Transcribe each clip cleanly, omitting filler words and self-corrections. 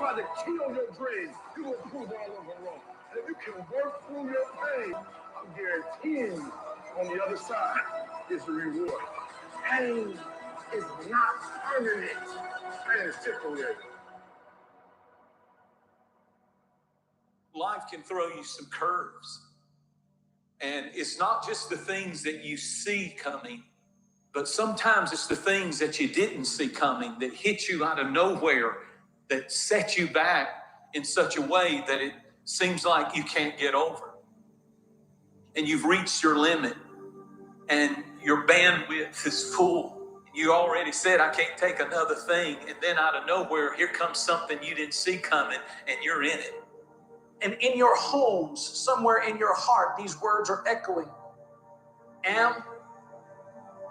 try to kill your dreams, you're going to prove all of them wrong. And if you can work through your pain, I'm guaranteeing you, on the other side is the reward. Pain is not permanent. Pain is temporary. Life can throw you some curves. And it's not just the things that you see coming, but sometimes it's the things that you didn't see coming that hit you out of nowhere, that set you back in such a way that it seems like you can't get over. And you've reached your limit and your bandwidth is full. You already said, I can't take another thing. And then out of nowhere, here comes something you didn't see coming and you're in it. And in your homes, somewhere in your heart, these words are echoing. Am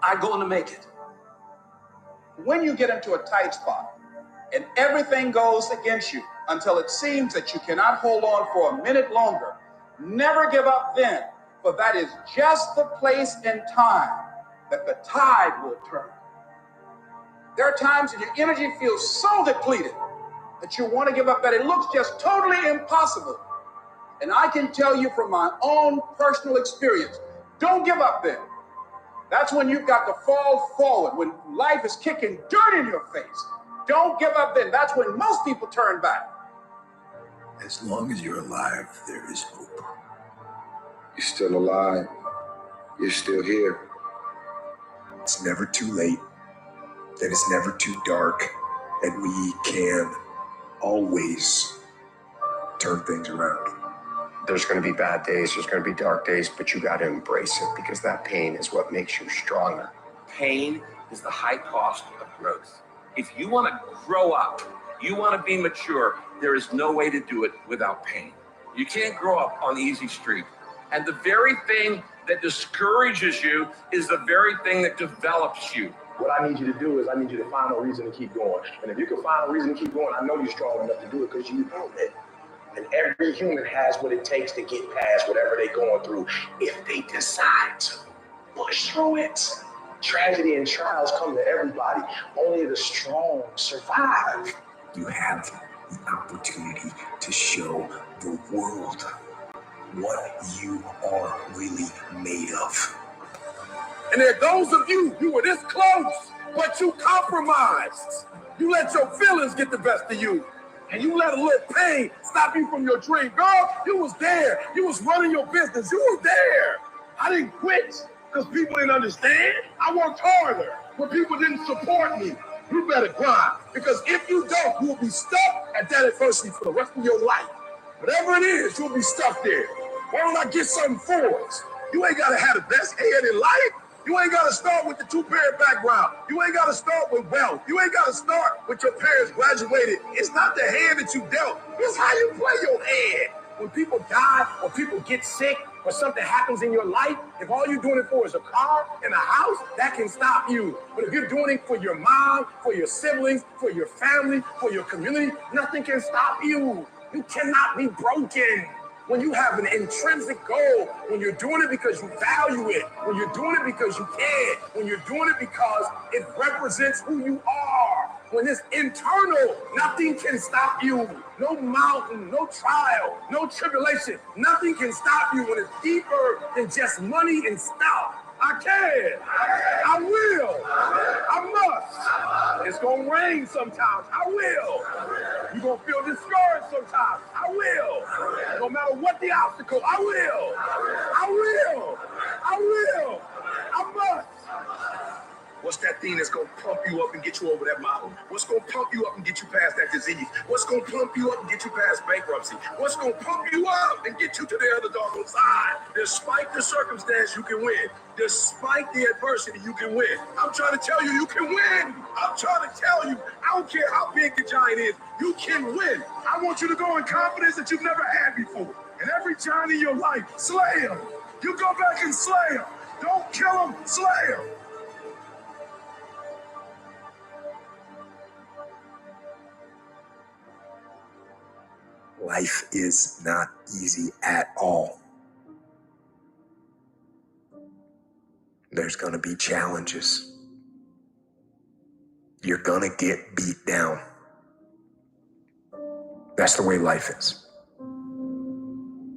I going to make it? When you get into a tight spot and everything goes against you until it seems that you cannot hold on for a minute longer, never give up then, for that is just the place and time that the tide will turn. There are times that your energy feels so depleted that you want to give up, that it looks just totally impossible. And I can tell you from my own personal experience, don't give up then. That's when you've got to fall forward, when life is kicking dirt in your face. Don't give up then. That's when most people turn back. As long as you're alive, there is hope. You're still alive. You're still here. It's never too late, and it's never too dark, and we can always turn things around. There's going to be bad days, there's going to be dark days, but you got to embrace it, because that pain is what makes you stronger. Pain is the high cost of growth. If you want to grow up, you want to be mature, there is no way to do it without pain. You can't grow up on easy street. And the very thing that discourages you is the very thing that develops you. What I need you to do is I need you to find a reason to keep going. And if you can find a reason to keep going, I know you're strong enough to do it because you know it. And every human has what it takes to get past whatever they're going through if they decide to push through it. Tragedy and trials come to everybody. Only the strong survive. You have the opportunity to show the world what you are really made of. And there are those of you were this close, but you compromised. You let your feelings get the best of you. And you let a little pain stop you from your dream. Girl, you was there. You was running your business. You were there. I didn't quit because people didn't understand. I worked harder when people didn't support me. You better grind, because if you don't, you will be stuck at that adversity for the rest of your life. Whatever it is, you'll be stuck there. Why don't I get something for us? You ain't got to have the best head in life. You ain't got to start with the two-parent background. You ain't got to start with wealth. You ain't got to start with your parents graduated. It's not the hand that you dealt. It's how you play your hand. When people die or people get sick or something happens in your life, if all you're doing it for is a car and a house, that can stop you. But if you're doing it for your mom, for your siblings, for your family, for your community, nothing can stop you. You cannot be broken. When you have an intrinsic goal, when you're doing it because you value it, when you're doing it because you care, when you're doing it because it represents who you are, when it's internal, nothing can stop you. No mountain, no trial, no tribulation, nothing can stop you when it's deeper than just money and stuff. I can. I will. I must. It's going to rain sometimes. I will. You're going to feel discouraged sometimes. I will. No matter what the obstacle, I will. I will. I will. I must. What's that thing that's going to pump you up and get you over that mountain? What's going to pump you up and get you past that disease? What's going to pump you up and get you past bankruptcy? What's going to pump you up and get you to the other doggone side? Despite the circumstance, you can win. Despite the adversity, you can win. I'm trying to tell you, you can win. I'm trying to tell you, I don't care how big the giant is, you can win. I want you to go in confidence that you've never had before. And every giant in your life, slay him. You go back and slay him. Don't kill him, slay him. Life is not easy at all. There's going to be challenges. You're going to get beat down. That's the way life is.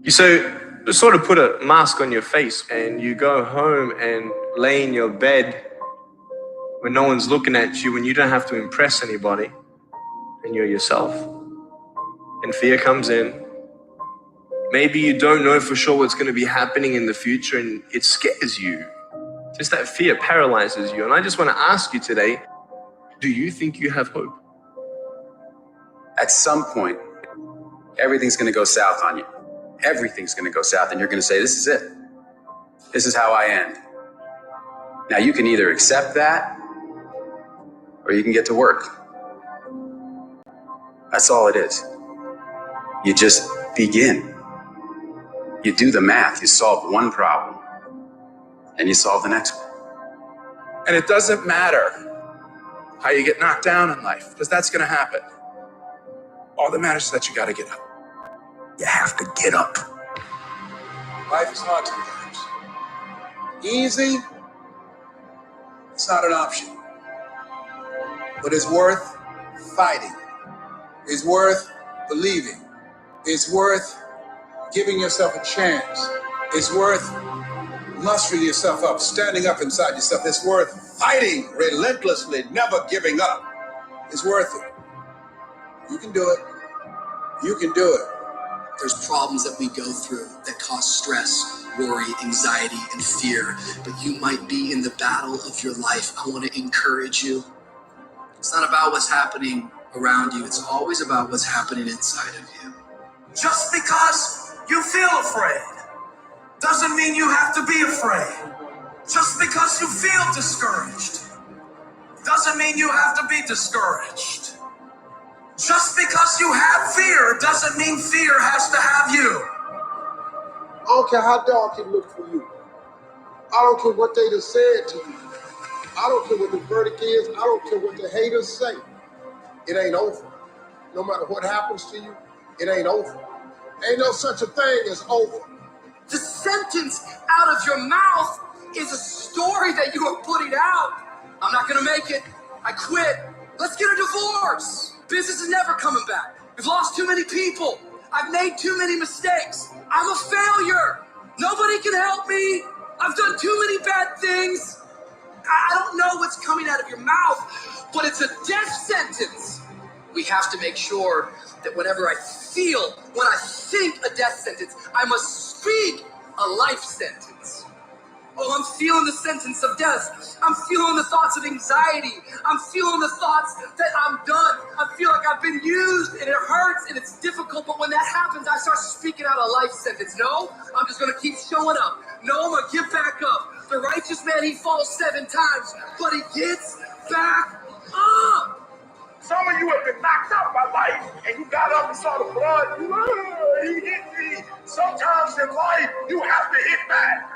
You sort of put a mask on your face and you go home and lay in your bed when no one's looking at you, when you don't have to impress anybody, and you're yourself. And fear comes in. Maybe you don't know for sure what's going to be happening in the future and it scares you. Just that fear paralyzes you. And I just want to ask you today, do you think you have hope? At some point, everything's going to go south on you. Everything's going to go south, and you're going to say, this is it. This is how I end. Now, you can either accept that, or you can get to work. That's all it is. You just begin. You do the math. You solve one problem, and you solve the next one. And it doesn't matter how you get knocked down in life, because that's going to happen. All that matters is that you got to get up. You have to get up. Life is hard sometimes. Easy, it's not an option. But it's worth fighting. It's worth believing. It's worth giving yourself a chance. It's worth mustering yourself up, standing up inside yourself. It's worth fighting relentlessly, never giving up. It's worth it. You can do it. You can do it. There's problems that we go through that cause stress, worry, anxiety, and fear. But you might be in the battle of your life. I want to encourage you. It's not about what's happening around you. It's always about what's happening inside of you. Just because you feel afraid doesn't mean you have to be afraid. Just because you feel discouraged doesn't mean you have to be discouraged. Just because you have fear doesn't mean fear has to have you. I don't care how dark it looks for you. I don't care what they just said to you. I don't care what the verdict is. I don't care what the haters say. It ain't over. No matter what happens to you, it ain't over. Ain't no such a thing as over. The sentence out of your mouth is a story that you are putting out. I'm not going to make it. I quit. Let's get a divorce. Business is never coming back. We've lost too many people. I've made too many mistakes. I'm a failure. Nobody can help me. I've done too many bad things. I don't know what's coming out of your mouth, but it's a death sentence. We have to make sure that whenever I think a death sentence, I must speak a life sentence. Oh, I'm feeling the sentence of death. I'm feeling the thoughts of anxiety. I'm feeling the thoughts that I'm done. I feel like I've been used and it hurts and it's difficult. But when that happens, I start speaking out a life sentence. No, I'm just going to keep showing up. No, I'm going to get back up. The righteous man, he falls 7 times, but he gets back up. Some of you have been knocked out by life, and you got up and saw the blood. He hit me. Sometimes in life, you have to hit back.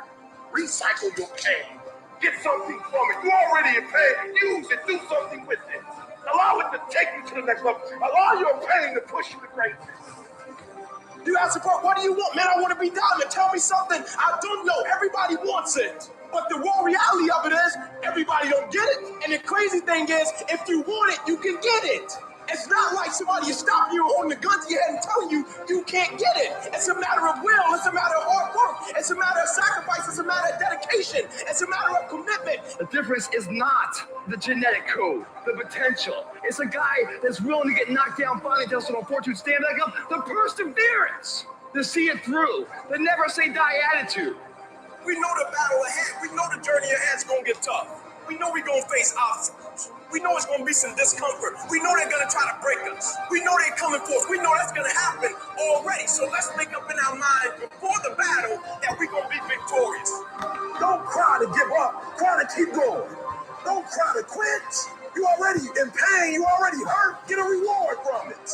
Recycle your pain. Get something from it. You already in pain. Use it. Do something with it. Allow it to take you to the next level. Allow your pain to push you to greatness. You ask the part, what do you want? Man, I want to be down. And tell me something. I don't know. Everybody wants it. But the raw reality of it is, everybody don't get it. And the crazy thing is, if you want it, you can get it. It's not like somebody is stopping you holding the gun to your head and telling you you can't get it. It's a matter of will. It's a matter of hard work. It's a matter of sacrifice. It's a matter of dedication. It's a matter of commitment. The difference is not the genetic code, the potential. It's a guy that's willing to get knocked down, finally tells no fortune, stand back up. The perseverance to see it through. The never say die attitude. We know the battle ahead. We know the journey ahead is going to get tough. We know we're going to face obstacles. We know it's going to be some discomfort. We know they're going to try to break us. We know they're coming for us. We know that's going to happen already. So let's make up in our mind before the battle that we're going to be victorious. Don't cry to give up. Cry to keep going. Don't cry to quit. You already in pain. You already hurt. Get a reward from it.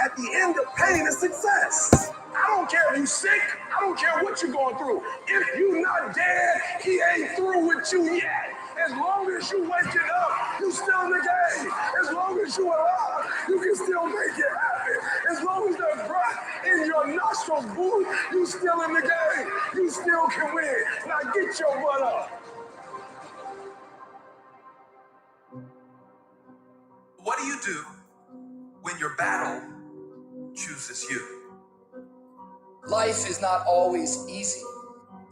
At the end of pain is success. I don't care if you're sick. I don't care what you're going through. If you're not dead, he ain't through with you yet. As long as you waking up, you still in the game. As long as you alive, you can still make it happen. As long as there's breath in your nostrils, boo, you still in the game. You still can win. Now get your butt up. What do you do when your battle chooses you. Life is not always easy.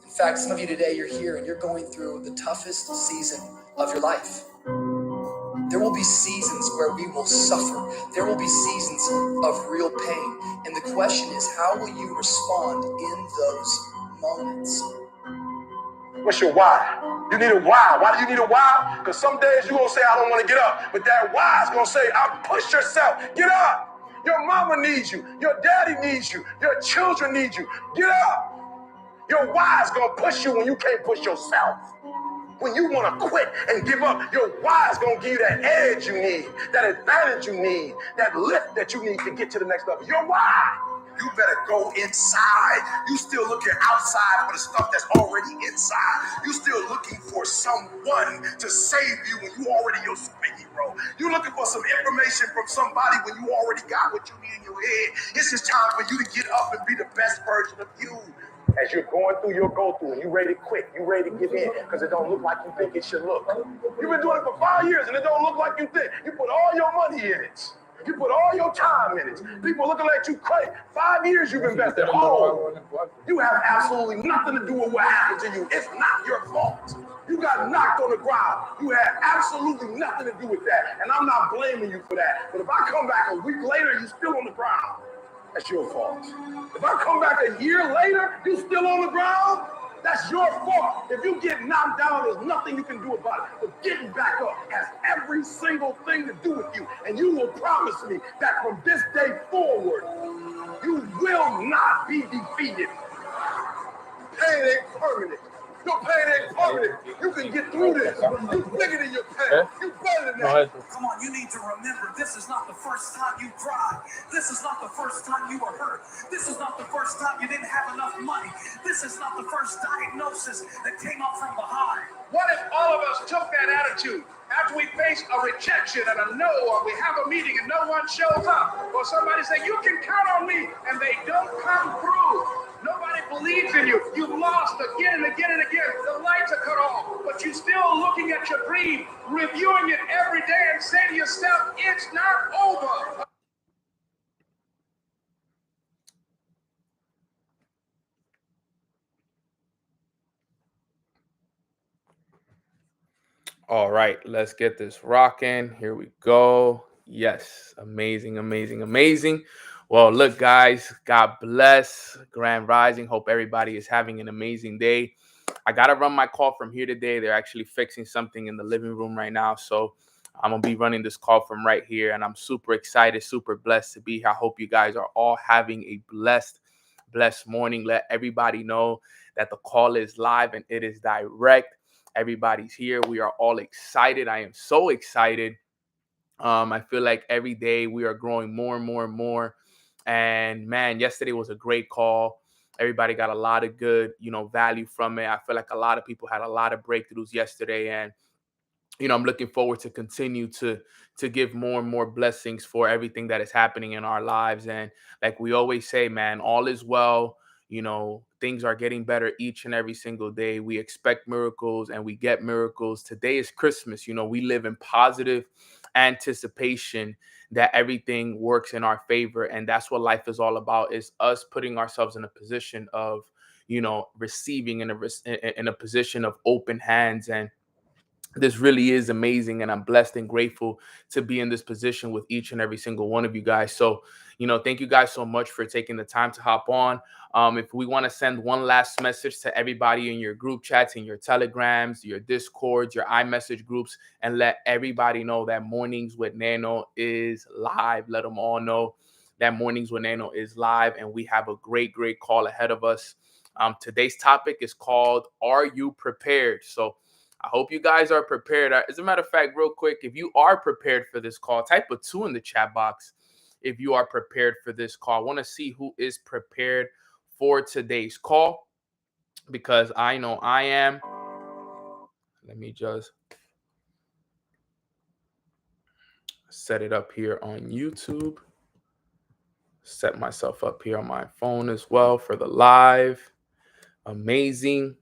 In fact, some of you today, you're here and you're going through the toughest season of your life. There will be seasons where we will suffer. There will be seasons of real pain. And the question is, how will you respond in those moments? What's your why? You need a why. Why do you need a why? Because some days you're going to say, I don't want to get up. But that why is going to say, push yourself. Get up. Your mama needs you. Your daddy needs you. Your children need you. Get up. Your why is going to push you when you can't push yourself. When you want to quit and give up, your why is going to give you that edge you need, that advantage you need, that lift that you need to get to the next level. Your why. You better go inside. You still looking outside for the stuff that's already inside. You still looking for someone to save you when you already your superhero. You looking for some information from somebody when you already got what you need in your head. This is time for you to get up and be the best version of you. As you're going through your go-through and you ready to quit, you ready to give in because it don't look like you think it should look. You've been doing it for 5 years and it don't look like you think. You put all your money in it. You put all your time in it. People looking at you crazy. 5 years you've invested. Oh, you have absolutely nothing to do with what happened to you. It's not your fault. You got knocked on the ground. You had absolutely nothing to do with that. And I'm not blaming you for that. But if I come back a week later, you're still on the ground. That's your fault. If I come back a year later, you still on the ground, that's your fault. If you get knocked down, there's nothing you can do about it. But getting back up has every single thing to do with you. And you will promise me that from this day forward, you will not be defeated. Pain ain't permanent. Your pain ain't permanent. You can get through this. You bigger than your pain. You better than that. Come on, you need to remember, this is not the first time you cried. This is not the first time you were hurt. This is not the first time you didn't have enough money. This is not the first diagnosis that came up from behind. What if all of us took that attitude after we face a rejection and a no, or we have a meeting and no one shows up, or somebody say, you can count on me, and they don't come through? Nobody believes in you. You've lost again and again and again. The lights are cut off, but you're still looking at your dream, reviewing it every day, and say to yourself, it's not over. All right, let's get this rocking. Here we go. Yes, amazing, amazing, amazing. Well, look, guys, God bless. Grand Rising. Hope everybody is having an amazing day. I got to run my call from here today. They're actually fixing something in the living room right now. So I'm going to be running this call from right here. And I'm super excited, super blessed to be here. I hope you guys are all having a blessed morning. Let everybody know that the call is live and it is direct. Everybody's here. We are all excited. I am so excited. I feel like every day we are growing more and more and more. And man, yesterday was a great call. Everybody got a lot of good, value from it. I feel like a lot of people had a lot of breakthroughs yesterday. And, I'm looking forward to continue to give more and more blessings for everything that is happening in our lives. And like we always say, man, all is well. Things are getting better each and every single day. We expect miracles and we get miracles. Today is Christmas. We live in positive anticipation that everything works in our favor. And that's what life is all about, is us putting ourselves in a position of, receiving in a position of open hands. And this really is amazing. And I'm blessed and grateful to be in this position with each and every single one of you guys. So, thank you guys so much for taking the time to hop on. If we want to send one last message to everybody in your group chats, in your Telegrams, your Discords, your iMessage groups, and let everybody know that Mornings with Nano is live. Let them all know that Mornings with Nano is live, and we have a great call ahead of us. Today's topic is called, Are You Prepared? So I hope you guys are prepared. As a matter of fact, real quick, if you are prepared for this call, type a 2 in the chat box if you are prepared for this call. I want to see who is prepared for today's call, because I know I am. Let me just set it up here on YouTube. Set myself up here on my phone as well for the live. Amazing.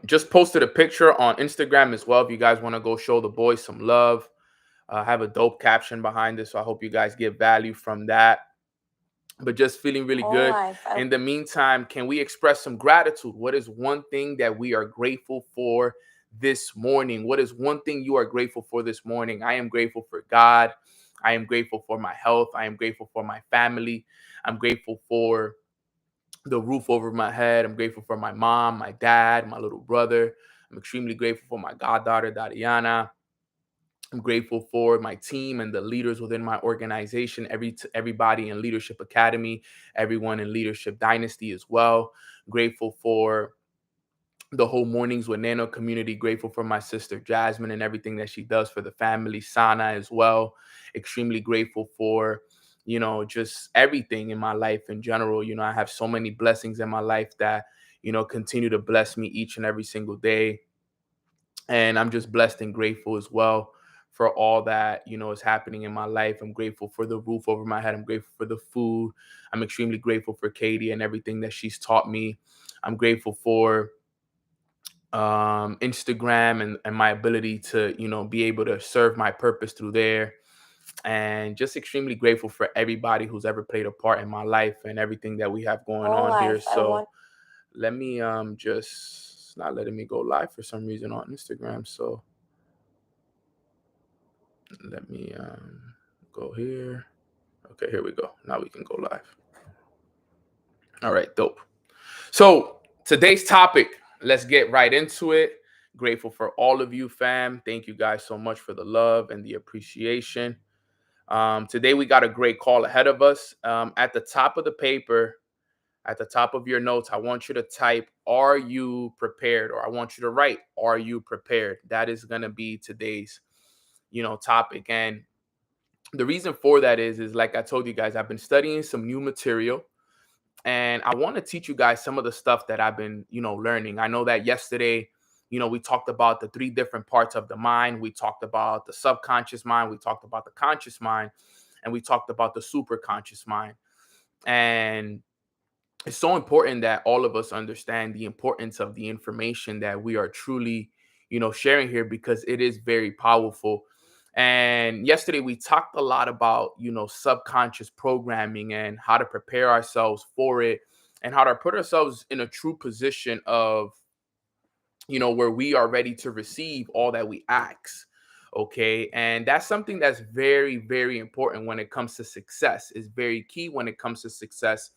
Just posted a picture on Instagram as well if you guys want to go show the boys some love. I have a dope caption behind this, so I hope you guys get value from that. But just feeling really good. In the meantime, can we express some gratitude? What is one thing that we are grateful for this morning? What is one thing you are grateful for this morning? I am grateful for God. I am grateful for my health. I am grateful for my family. I'm grateful for the roof over my head. I'm grateful for my mom, my dad, my little brother. I'm extremely grateful for my goddaughter, Dariana. I'm grateful for my team and the leaders within my organization, everybody in Leadership Academy, everyone in Leadership Dynasty as well. Grateful for the whole Mornings with Nano community. Grateful for my sister Jasmine and everything that she does for the family, Sana as well. Extremely grateful for, just everything in my life in general. I have so many blessings in my life that, continue to bless me each and every single day. And I'm just blessed and grateful as well for all that, is happening in my life. I'm grateful for the roof over my head. I'm grateful for the food. I'm extremely grateful for Katie and everything that she's taught me. I'm grateful for Instagram and my ability to, be able to serve my purpose through there. And just extremely grateful for everybody who's ever played a part in my life and everything that we have going on here. So let me it's not letting me go live for some reason on Instagram. So let me go here. Okay, here we go. Now we can go live. All right, dope. So today's topic, let's get right into it. Grateful for all of you, fam. Thank you guys so much for the love and the appreciation. Today we got a great call ahead of us. At the top of the paper, at the top of your notes, I want you to type, "Are you prepared?" Or I want you to write, "Are you prepared?" That is going to be today's, topic. And the reason for that is like I told you guys, I've been studying some new material. And I want to teach you guys some of the stuff that I've been, learning. I know that yesterday, we talked about the 3 different parts of the mind. We talked about the subconscious mind. We talked about the conscious mind. And we talked about the superconscious mind. And it's so important that all of us understand the importance of the information that we are truly, sharing here, because it is very powerful. And yesterday we talked a lot about, subconscious programming and how to prepare ourselves for it and how to put ourselves in a true position of, where we are ready to receive all that we ask. Okay. And that's something that's very, very important when it comes to success. It's very key when it comes to success,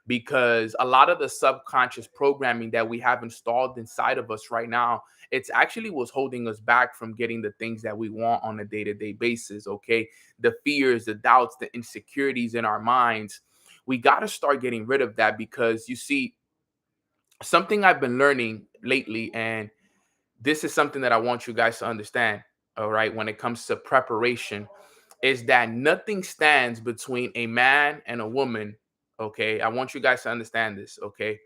because a lot of the subconscious programming that we have installed inside of us right now, it's actually what's holding us back from getting the things that we want on a day-to-day basis. Okay. The fears, the doubts, the insecurities in our minds, we got to start getting rid of that, because you see, something I've been learning lately, and this is something that I want you guys to understand, all right, when it comes to preparation, is that nothing stands between a man and a woman. Okay. I want you guys to understand this. Okay.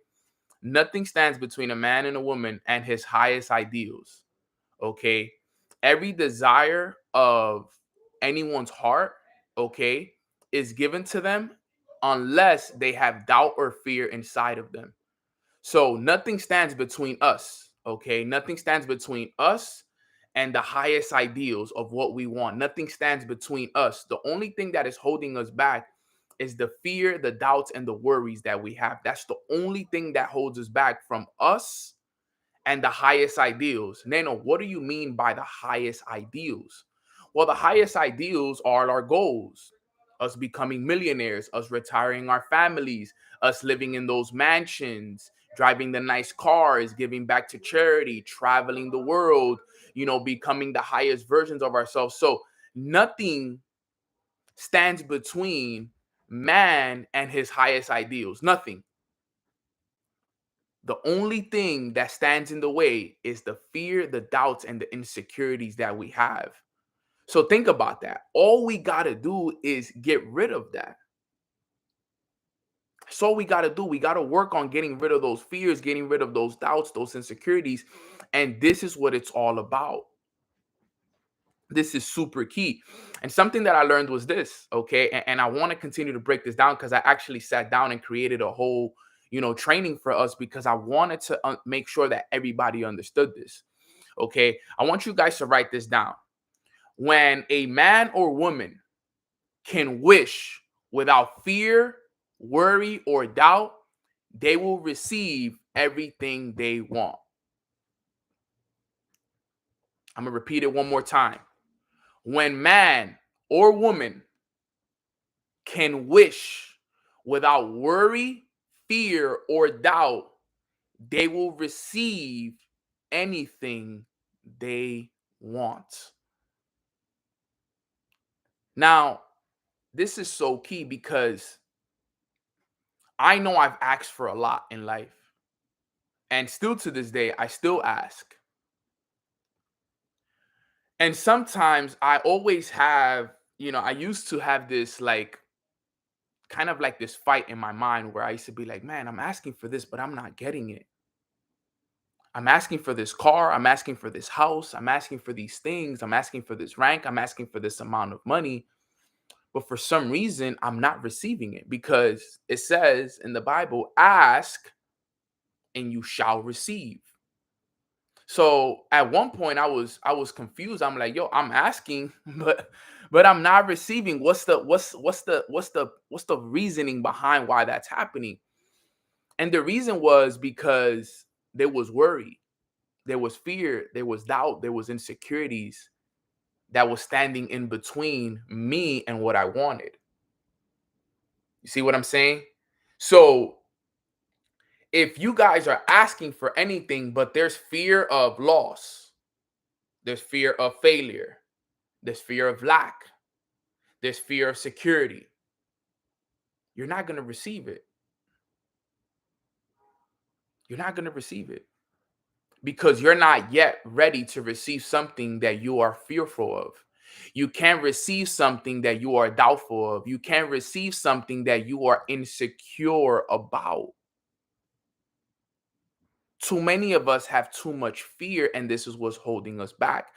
Nothing stands between a man and a woman and his highest ideals. Okay. Every desire of anyone's heart, okay, is given to them unless they have doubt or fear inside of them. So nothing stands between us. Okay. Nothing stands between us and the highest ideals of what we want. Nothing stands between us. The only thing that is holding us back is the fear, the doubts, and the worries that we have. That's the only thing that holds us back from us and the highest ideals. Nano, what do you mean by the highest ideals? Well, the highest ideals are our goals. Us becoming millionaires, us retiring our families, us living in those mansions, driving the nice cars, giving back to charity, traveling the world, becoming the highest versions of ourselves. So nothing stands between man and his highest ideals. Nothing. The only thing that stands in the way is the fear, the doubts, and the insecurities that we have. So think about that. All we got to do is get rid of that. That's all we got to do. We got to work on getting rid of those fears, getting rid of those doubts, those insecurities. And this is what it's all about. This is super key. And something that I learned was this, okay? And I want to continue to break this down, because I actually sat down and created a whole, training for us, because I wanted to make sure that everybody understood this, okay? I want you guys to write this down. when a man or woman can wish without fear, worry, or doubt, they will receive everything they want. I'm going to repeat it one more time. When man or woman can wish without worry, fear, or doubt, they will receive anything they want. Now, this is so key because I know I've asked for a lot in life. And still to this day, I still ask. And sometimes I always have, I used to have this kind of like this fight in my mind where I used to be like, man, I'm asking for this, but I'm not getting it. I'm asking for this car. I'm asking for this house. I'm asking for these things. I'm asking for this rank. I'm asking for this amount of money. But for some reason, I'm not receiving it because it says in the Bible, ask and you shall receive. So at one point I was confused. I'm like, yo, I'm asking, but I'm not receiving. What's the reasoning behind why that's happening? And the reason was because there was worry, there was fear, there was doubt, there was insecurities that was standing in between me and what I wanted. You see what I'm saying? So if you guys are asking for anything, but there's fear of loss, there's fear of failure, there's fear of lack, there's fear of security, you're not going to receive it. You're not going to receive it because you're not yet ready to receive something that you are fearful of. You can't receive something that you are doubtful of. You can't receive something that you are insecure about. Too many of us have too much fear, and this is what's holding us back.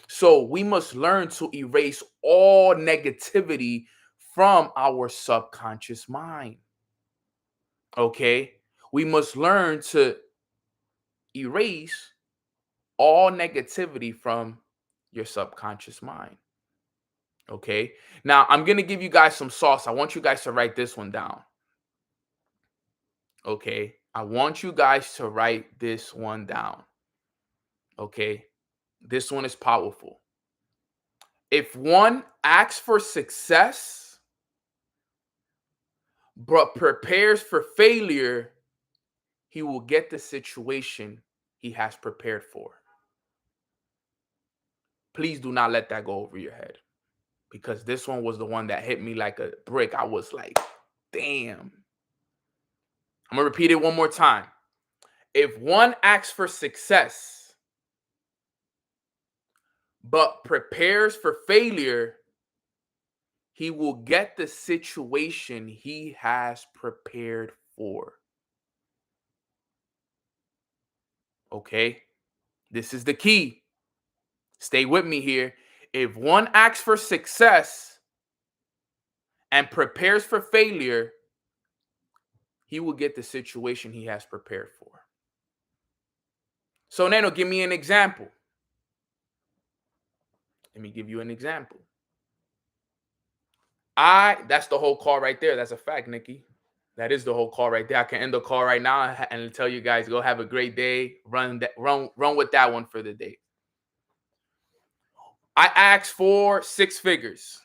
So we must learn to erase all negativity from our subconscious mind. Okay? We must learn to erase all negativity from your subconscious mind. Okay? Now, I'm going to give you guys some sauce. I want you guys to write this one down. Okay? I want you guys to write this one down. Okay? This one is powerful. If one asks for success, but prepares for failure, he will get the situation he has prepared for. Please do not let that go over your head, because this one was the one that hit me like a brick. I was like, damn. I'm going to repeat it one more time. If one asks for success, but prepares for failure, he will get the situation he has prepared for. Okay? This is the key. Stay with me here. If one asks for success and prepares for failure, he will get the situation he has prepared for. So, Nano, give me an example. Let me give you an example. That's the whole call right there. That's a fact, Nikki. That is the whole call right there. I can end the call right now and tell you guys, go have a great day. Run with that one for the day. I asked for 6 figures.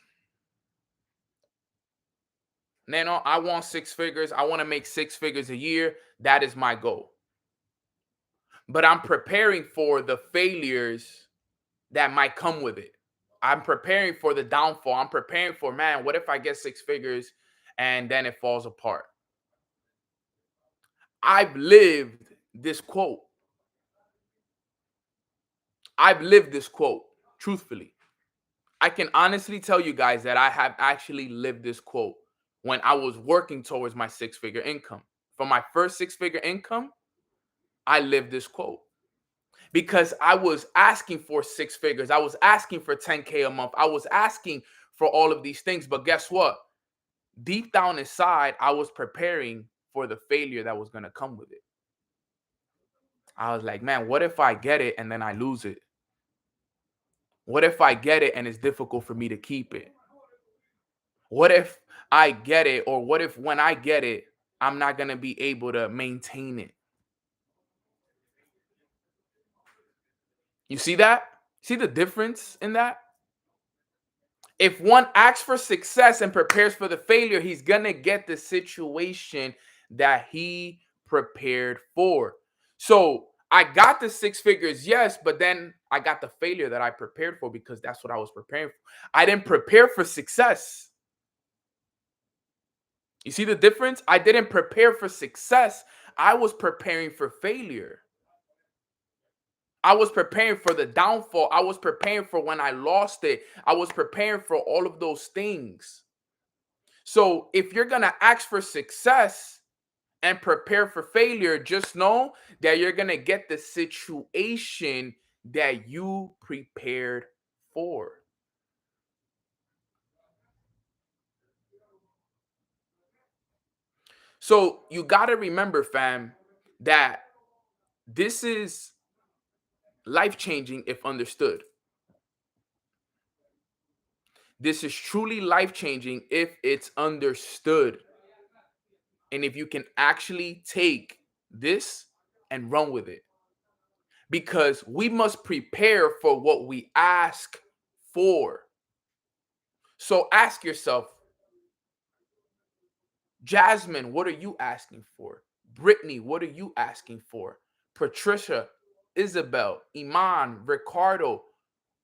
Nano, I want 6 figures. I want to make 6 figures a year. That is my goal. But I'm preparing for the failures that might come with it. I'm preparing for the downfall. I'm preparing for, man, what if I get 6 figures and then it falls apart? I've lived this quote. I've lived this quote, truthfully. I can honestly tell you guys that I have actually lived this quote when I was working towards my 6-figure income. For my first 6-figure income, I lived this quote because I was asking for 6 figures. I was asking for 10K a month. I was asking for all of these things. But guess what? Deep down inside, I was preparing for the failure that was going to come with it. I was like, man, what if I get it and then I lose it? What if I get it and it's difficult for me to keep it? What if I get it, or what if when I get it, I'm not going to be able to maintain it? You see that? See the difference in that? If one acts for success and prepares for the failure, he's going to get the situation that he prepared for. So I got the 6 figures, yes, but then I got the failure that I prepared for because that's what I was preparing for. I didn't prepare for success. You see the difference? I didn't prepare for success. I was preparing for failure. I was preparing for the downfall. I was preparing for when I lost it. I was preparing for all of those things. So if you're going to ask for success and prepare for failure, just know that you're going to get the situation that you prepared for. So you got to remember, fam, that this is life-changing if understood. This is truly life-changing if it's understood. And if you can actually take this and run with it. Because we must prepare for what we ask for. So ask yourself, Jasmine, what are you asking for? Brittany, what are you asking for? Patricia, Isabel, Iman, Ricardo,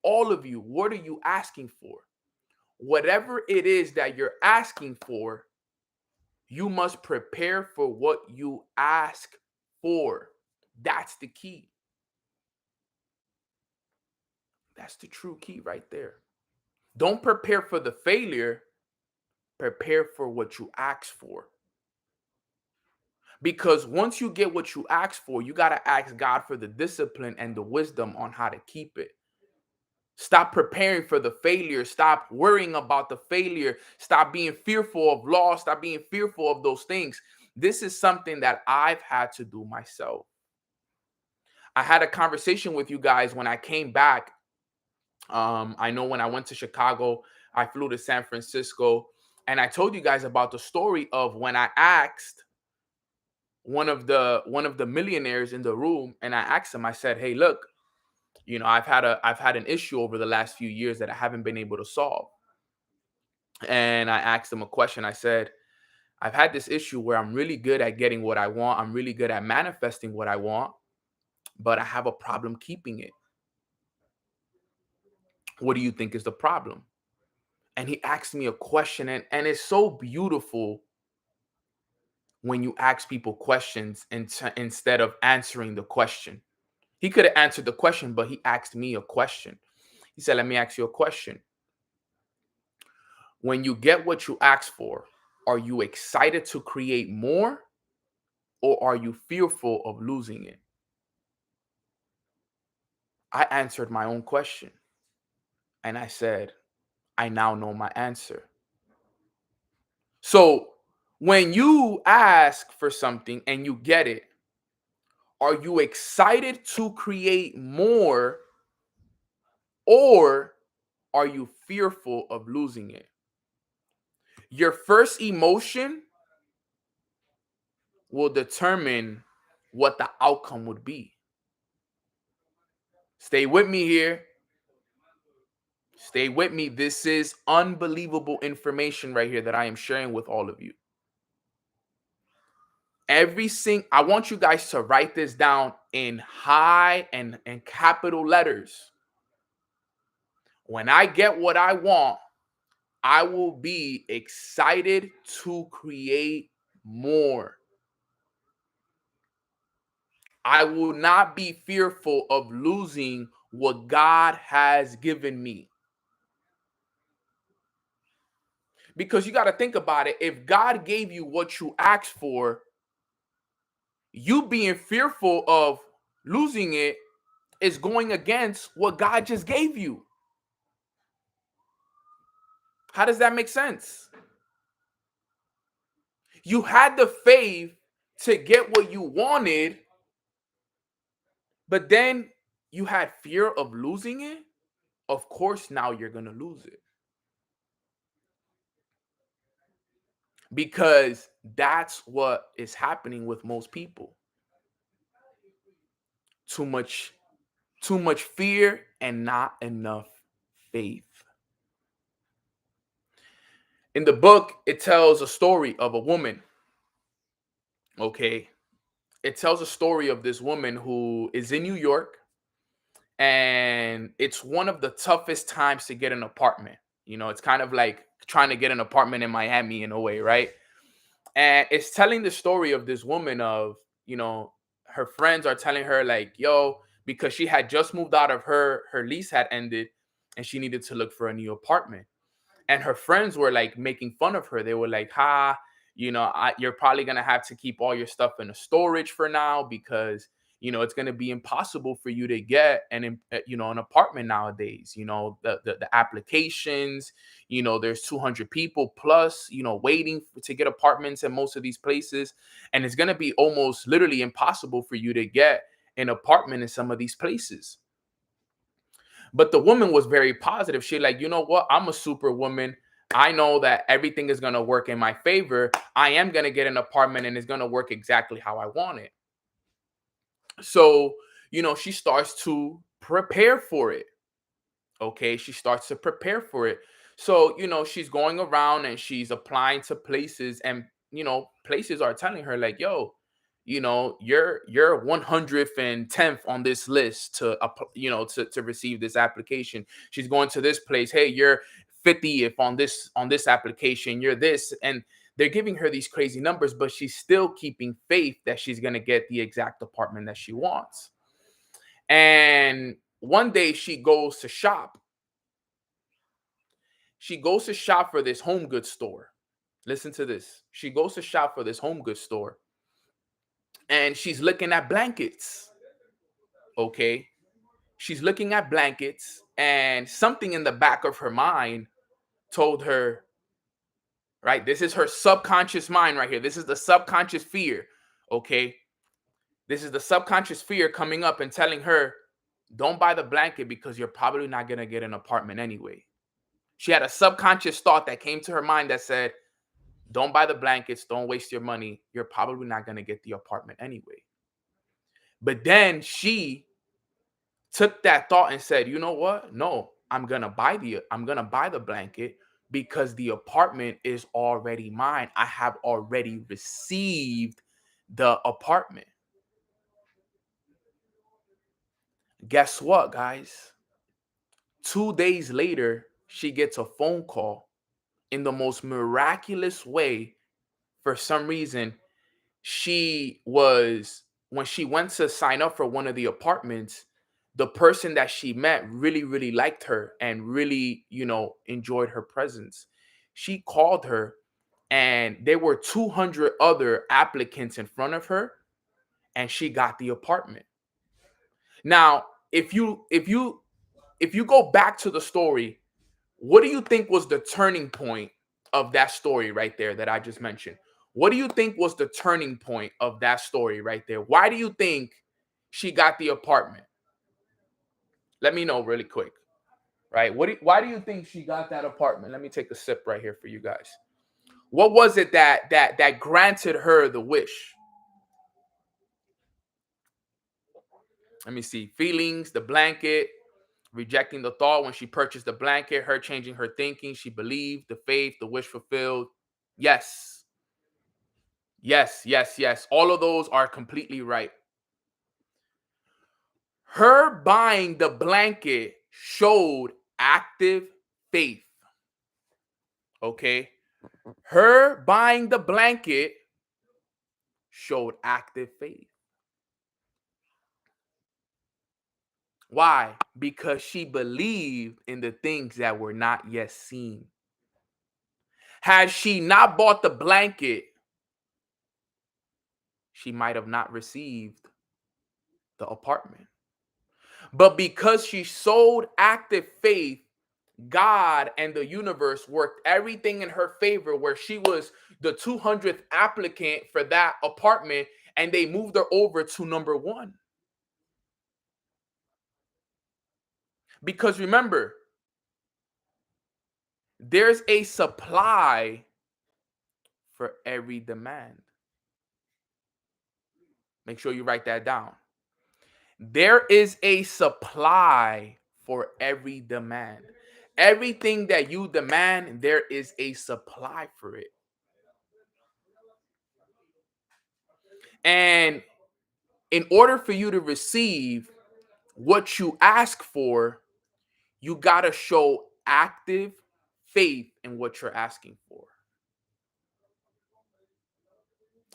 all of you, what are you asking for? Whatever it is that you're asking for, you must prepare for what you ask for. That's the key. That's the true key right there. Don't prepare for the failure. Prepare for what you ask for. Because once you get what you ask for, you got to ask God for the discipline and the wisdom on how to keep it. Stop preparing for the failure. Stop worrying about the failure. Stop being fearful of loss. Stop being fearful of those things. This is something that I've had to do myself. I had a conversation with you guys when I came back. I know when I went to Chicago, I flew to San Francisco, and I told you guys about the story of when I asked one of the millionaires in the room, and I asked him, I said, hey, look, you know, I've had an issue over the last few years that I haven't been able to solve. And I asked him a question. I said, I've had this issue where I'm really good at getting what I want. I'm really good at manifesting what I want, but I have a problem keeping it. What do you think is the problem? And he asked me a question, and it's so beautiful when you ask people questions instead of answering the question. He could have answered the question, but he asked me a question. He said, let me ask you a question. When you get what you ask for, are you excited to create more, or are you fearful of losing it? I answered my own question. And I said, I now know my answer. So when you ask for something and you get it, are you excited to create more, or are you fearful of losing it? Your first emotion will determine what the outcome would be. Stay with me here. Stay with me. This is unbelievable information right here that I am sharing with all of you. I want you guys to write this down in high and capital letters. When I get what I want, I will be excited to create more. I will not be fearful of losing what God has given me. Because you got to think about it. If God gave you what you asked for, you being fearful of losing it is going against what God just gave you. How does that make sense? You had the faith to get what you wanted, but then you had fear of losing it? of course now you're going to lose it. Because that's what is happening with most people. Too much fear and not enough faith. In the book, it tells a story of a woman. Okay. It tells a story of this woman who is in New York, and it's one of the toughest times to get an apartment. You know, it's kind of like trying to get an apartment in Miami in a way, right? And it's telling the story of this woman of, you know, her friends are telling her like, yo, because she had just moved out of her lease had ended and she needed to look for a new apartment. And her friends were like making fun of her. They were like, ha, you know, you're probably going to have to keep all your stuff in a storage for now because, you know, it's going to be impossible for you to get an apartment nowadays. You know, the applications, you know, there's 200 people plus, you know, waiting to get apartments in most of these places. And it's going to be almost literally impossible for you to get an apartment in some of these places. But the woman was very positive. She like, you know what? I'm a superwoman. I know that everything is going to work in my favor. I am going to get an apartment and it's going to work exactly how I want it. So, you know, she starts to prepare for it. Okay. She starts to prepare for it. So, you know, she's going around and she's applying to places, and, you know, places are telling her like, yo, you know, you're 110th on this list to, you know, to receive this application. She's going to this place. Hey, you're 50th on this application. You're this. And they're giving her these crazy numbers, but she's still keeping faith that she's going to get the exact apartment that she wants. And one day she goes to shop. She goes to shop for this home goods store. Listen to this. She goes to shop for this home goods store. And she's looking at blankets. Okay. She's looking at blankets, and something in the back of her mind told her, right? This is her subconscious mind right here. This is the subconscious fear. Okay. This is the subconscious fear coming up and telling her, don't buy the blanket because you're probably not going to get an apartment anyway. She had a subconscious thought that came to her mind that said, don't buy the blankets. Don't waste your money. You're probably not going to get the apartment anyway. But then she took that thought and said, you know what? No, I'm going to buy the blanket because the apartment is already mine. I have already received the apartment. Guess what, guys? 2 days later, she gets a phone call. In the most miraculous way, for some reason, when she went to sign up for one of the apartments, the person that she met really, really liked her and really, you know, enjoyed her presence. She called her, and there were 200 other applicants in front of her, and she got the apartment. Now, if you go back to the story, what do you think was the turning point of that story right there that I just mentioned? What do you think was the turning point of that story right there? Why do you think she got the apartment? Let me know really quick, right? Why do you think she got that apartment? Let me take a sip right here for you guys. What was it that granted her the wish? Let me see. Feelings, the blanket, rejecting the thought when she purchased the blanket, her changing her thinking, she believed, the faith, the wish fulfilled. Yes. Yes, yes, yes. All of those are completely right. Her buying the blanket showed active faith. Okay? Her buying the blanket showed active faith. Why? Because she believed in the things that were not yet seen. Had she not bought the blanket, she might have not received the apartment. But because she showed active faith, God and the universe worked everything in her favor, where she was the 200th applicant for that apartment, and they moved her over to number one. Because remember, there's a supply for every demand. Make sure you write that down. There is a supply for every demand. Everything that you demand, there is a supply for it. And in order for you to receive what you ask for, you got to show active faith in what you're asking for.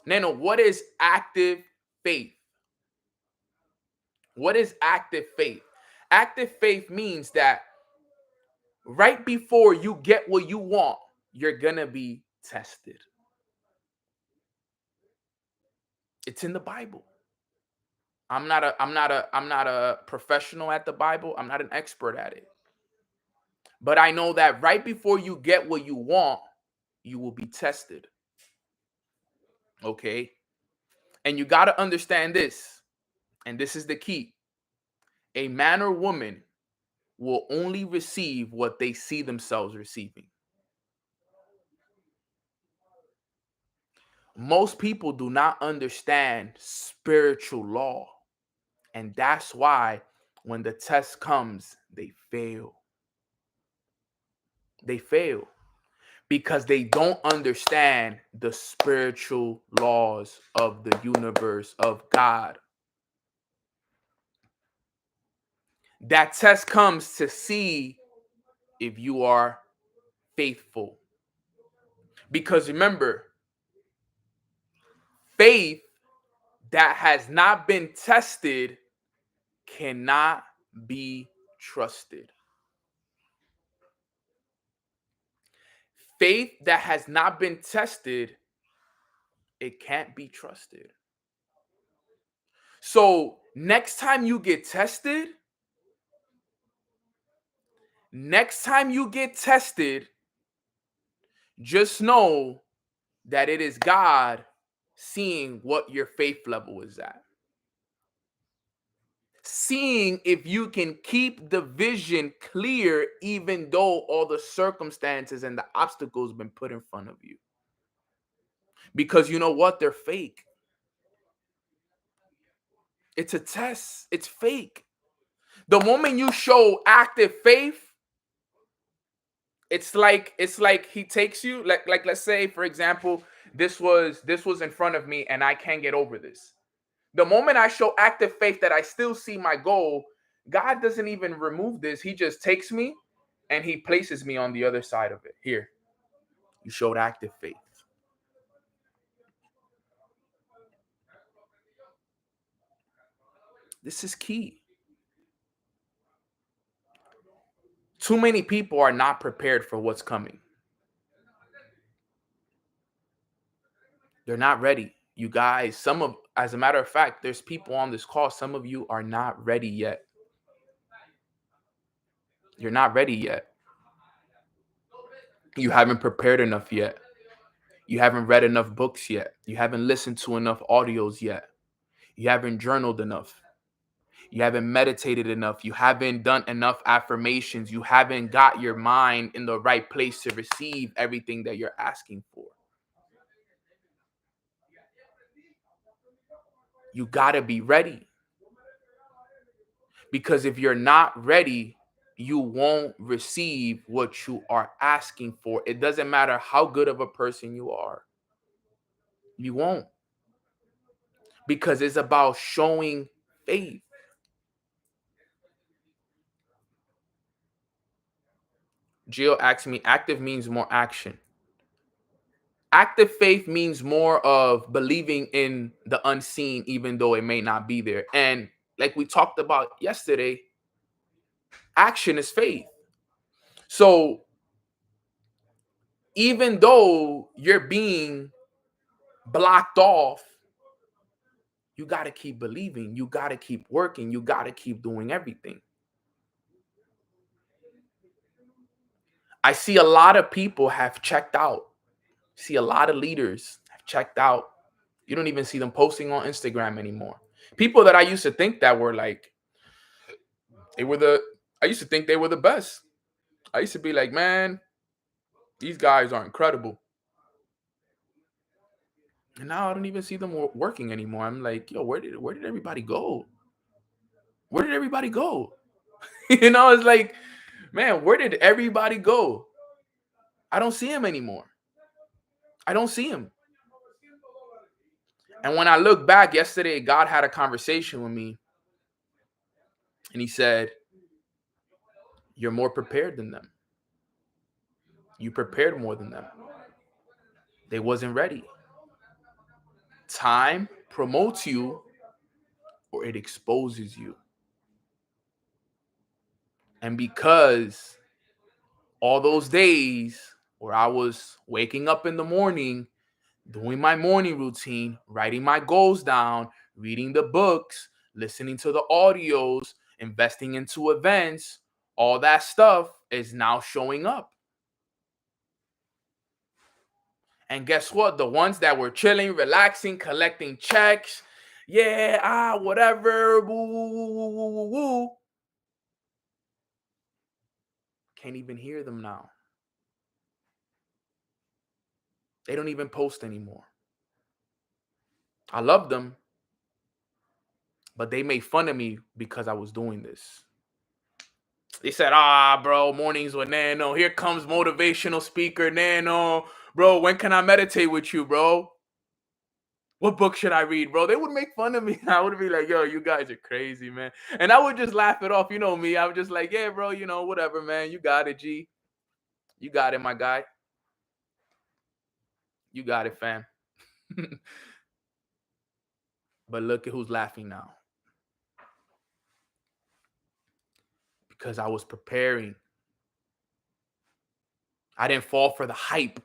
Nano, what is active faith? What is active faith? Active faith means that right before you get what you want, you're going to be tested. It's in the Bible. I'm not a professional at the Bible. I'm not an expert at it. But I know that right before you get what you want, you will be tested. Okay? And you got to understand this. And this is the key. A man or woman will only receive what they see themselves receiving. Most people do not understand spiritual law. And that's why when the test comes, they fail. They fail because they don't understand the spiritual laws of the universe, of God. That test comes to see if you are faithful. Because remember, faith that has not been tested cannot be trusted. Faith that has not been tested, it can't be trusted. So next time you get tested, just know that it is God seeing what your faith level is at. Seeing if you can keep the vision clear even though all the circumstances and the obstacles been put in front of you. Because you know what? They're fake. It's a test. It's fake. The moment you show active faith, it's like he takes you, like let's say, for example, this was in front of me and I can't get over this. The moment I show active faith that I still see my goal, God doesn't even remove this. He just takes me and he places me on the other side of it. Here, you showed active faith. This is key. Too many people are not prepared for what's coming. They're not ready. You guys, as a matter of fact, there's people on this call. Some of you are not ready yet. You're not ready yet. You haven't prepared enough yet. You haven't read enough books yet. You haven't listened to enough audios yet. You haven't journaled enough. You haven't meditated enough. You haven't done enough affirmations. You haven't got your mind in the right place to receive everything that you're asking for. You got to be ready. Because if you're not ready, you won't receive what you are asking for. It doesn't matter how good of a person you are. You won't. Because it's about showing faith. Jill asked me, active means more action. Active faith means more of believing in the unseen, even though it may not be there. And like we talked about yesterday, action is faith. So even though you're being blocked off, you got to keep believing. You got to keep working. You got to keep doing everything. I see a lot of people have checked out. See a lot of leaders have checked out. You don't even see them posting on Instagram anymore. People that I used to think that were like, they were the I used to think they were the best. I used to be like, man, these guys are incredible. And now I don't even see them working anymore. I'm like, yo, where did everybody go? Where did everybody go? It's like, man, where did everybody go? I don't see him anymore. I don't see him. And when I look back yesterday, God had a conversation with me. And he said, you're more prepared than them. You prepared more than them. They wasn't ready. Time promotes you or it exposes you. And because all those days where I was waking up in the morning, doing my morning routine, writing my goals down, reading the books, listening to the audios, investing into events, all that stuff is now showing up. And guess what? The ones that were chilling, relaxing, collecting checks, whatever, woo, woo, woo, woo, woo, woo, woo. Can't even hear them now. They don't even post anymore. I love them, but they made fun of me because I was doing this. They said, bro, mornings with Nano. Here comes motivational speaker Nano. Bro, when can I meditate with you, bro? What book should I read, bro? They would make fun of me. I would be like, yo, you guys are crazy, man. And I would just laugh it off. You know me. I would just like, yeah, bro, whatever, man. You got it, G. You got it, my guy. You got it, fam. But look at who's laughing now. Because I was preparing. I didn't fall for the hype.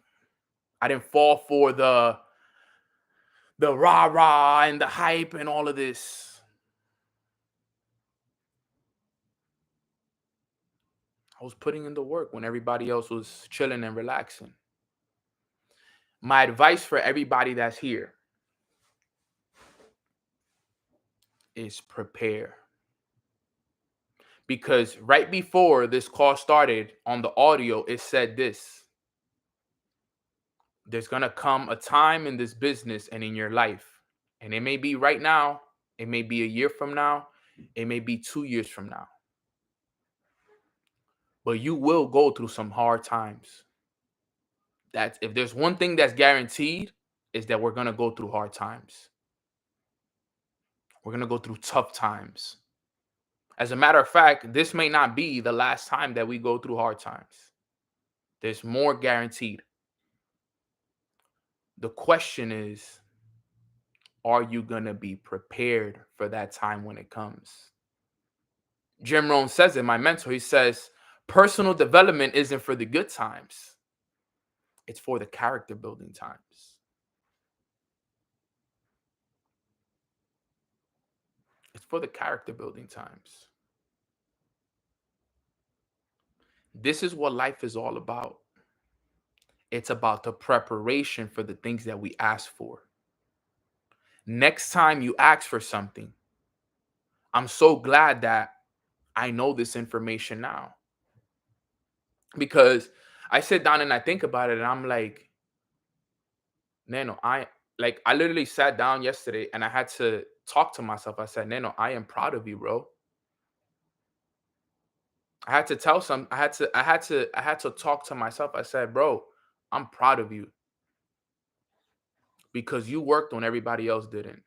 I didn't fall for the rah-rah and the hype and all of this. I was putting in the work when everybody else was chilling and relaxing. My advice for everybody that's here is prepare. Because right before this call started on the audio, it said this. There's going to come a time in this business and in your life. And it may be right now. It may be a year from now. It may be 2 years from now. But you will go through some hard times. That if there's one thing that's guaranteed is that we're going to go through hard times. We're going to go through tough times. As a matter of fact, this may not be the last time that we go through hard times. There's more guaranteed. The question is, are you going to be prepared for that time when it comes? Jim Rohn says it, my mentor, he says, personal development isn't for the good times. It's for the character building times. It's for the character building times. This is what life is all about. It's about the preparation for the things that we ask for. Next time you ask for something, I'm so glad that I know this information now. Because I sit down and I think about it and I'm like, Nano, I literally sat down yesterday and I had to talk to myself. I said, Nano, I am proud of you, bro. I had to talk to myself. I said, bro, I'm proud of you. Because you worked when everybody else didn't.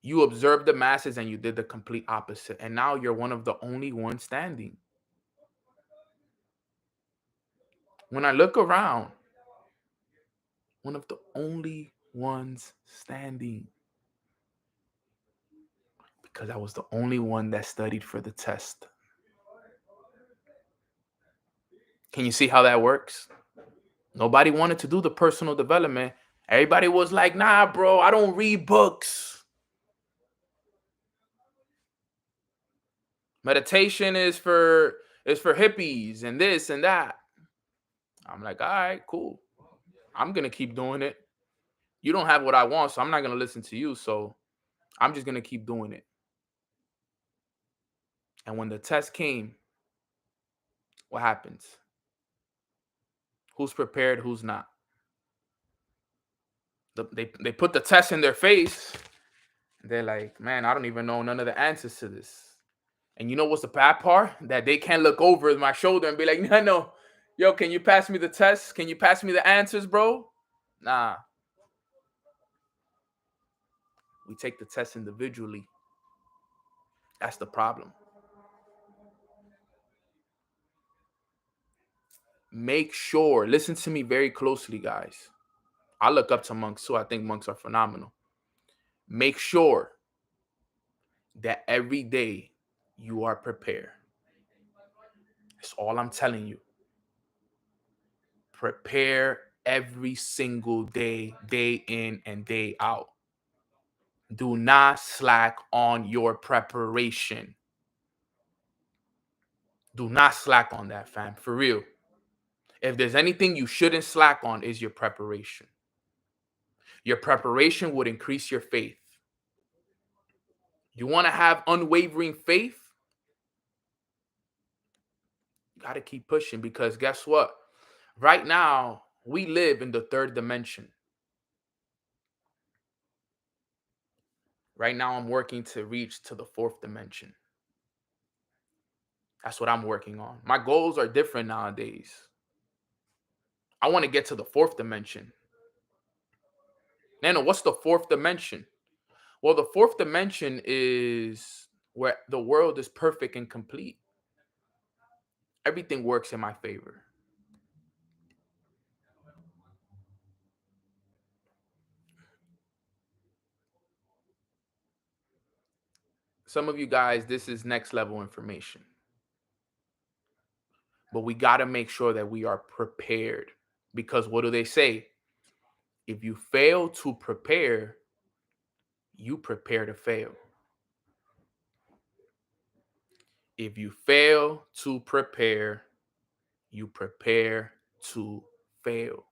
You observed the masses and you did the complete opposite. And now you're one of the only ones standing. When I look around, one of the only ones standing. Because I was the only one that studied for the test. Can you see how that works? Nobody wanted to do the personal development. Everybody was like, nah, bro, I don't read books. Meditation is for hippies and this and that. I'm like, all right, cool. I'm going to keep doing it. You don't have what I want, so I'm not going to listen to you. So I'm just going to keep doing it. And when the test came, what happens? Who's prepared, who's not? They put the test in their face. They're like, man, I don't even know none of the answers to this. And you know what's the bad part? That they can't look over my shoulder and be like, no, yo, can you pass me the test? Can you pass me the answers, bro? Nah. We take the test individually. That's the problem. Make sure, listen to me very closely, guys. I look up to monks too. I think monks are phenomenal. Make sure that every day you are prepared. That's all I'm telling you. Prepare every single day, day in and day out. Do not slack on your preparation. Do not slack on that, fam. For real. If there's anything you shouldn't slack on, is your preparation. Your preparation would increase your faith. You want to have unwavering faith? You got to keep pushing, because guess what? Right now, we live in the third dimension. Right now, I'm working to reach to the fourth dimension. That's what I'm working on. My goals are different nowadays. I want to get to the fourth dimension. Nano, what's the fourth dimension? Well, the fourth dimension is where the world is perfect and complete. Everything works in my favor. Some of you guys, this is next level information. But we got to make sure that we are prepared. Because what do they say? If you fail to prepare, you prepare to fail. If you fail to prepare, you prepare to fail.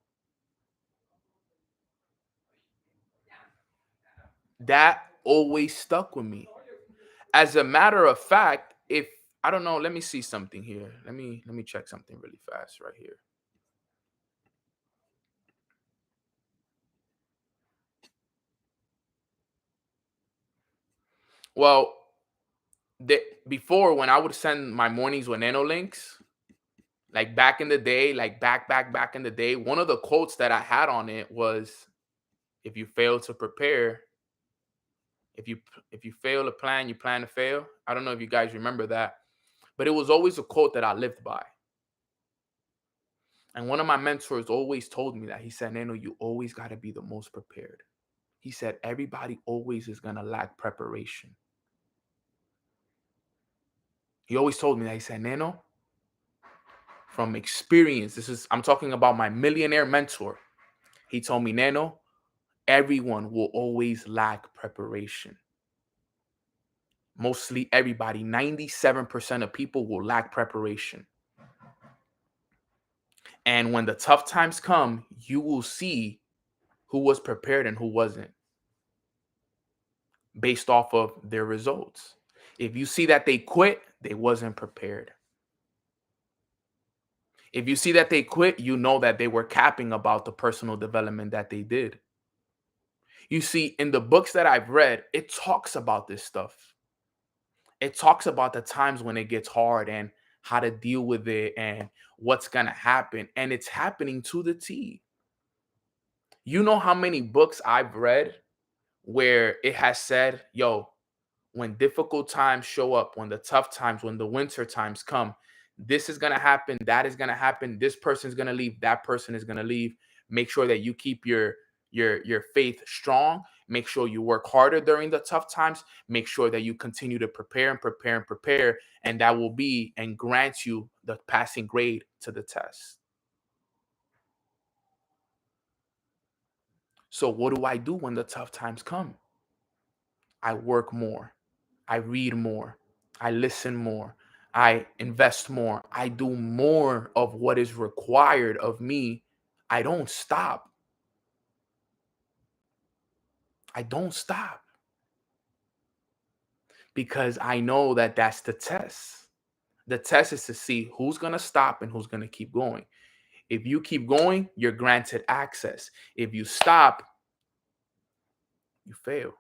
That always stuck with me. As a matter of fact, if I don't know, let me see something here. Let me check something really fast right here. Well, before, when I would send my mornings with nano links, like back in the day, like back in the day, one of the quotes that I had on it was, if you fail to prepare, if you fail to plan, you plan to fail. I don't know if you guys remember that, but it was always a quote that I lived by. And one of my mentors always told me that. He said, Nano, you always got to be the most prepared. He said, everybody always is going to lack preparation. He always told me that. He said, Nano, from experience, I'm talking about my millionaire mentor. He told me, Nano, everyone will always lack preparation. Mostly everybody, 97% of people will lack preparation. And when the tough times come, you will see who was prepared and who wasn't, based off of their results. If you see that they quit, they wasn't prepared. If you see that they quit, you know that they were capping about the personal development that they did. You see, in the books that I've read, it talks about this stuff. It talks about the times when it gets hard and how to deal with it and what's going to happen. And it's happening to the T. You know how many books I've read where it has said, yo, when difficult times show up, when the tough times, when the winter times come, this is going to happen, that is going to happen, this person's going to leave, that person is going to leave. Make sure that you keep your faith strong. Make sure you work harder during the tough times. Make sure that you continue to prepare and prepare and prepare, and that will be and grant you the passing grade to the test. So what do I do when the tough times come? I work more. I read more. I listen more. I invest more. I do more of what is required of me. I don't stop. I don't stop. because I know that that's the test. The test is to see who's going to stop and who's going to keep going. If you keep going, you're granted access. If you stop, you fail.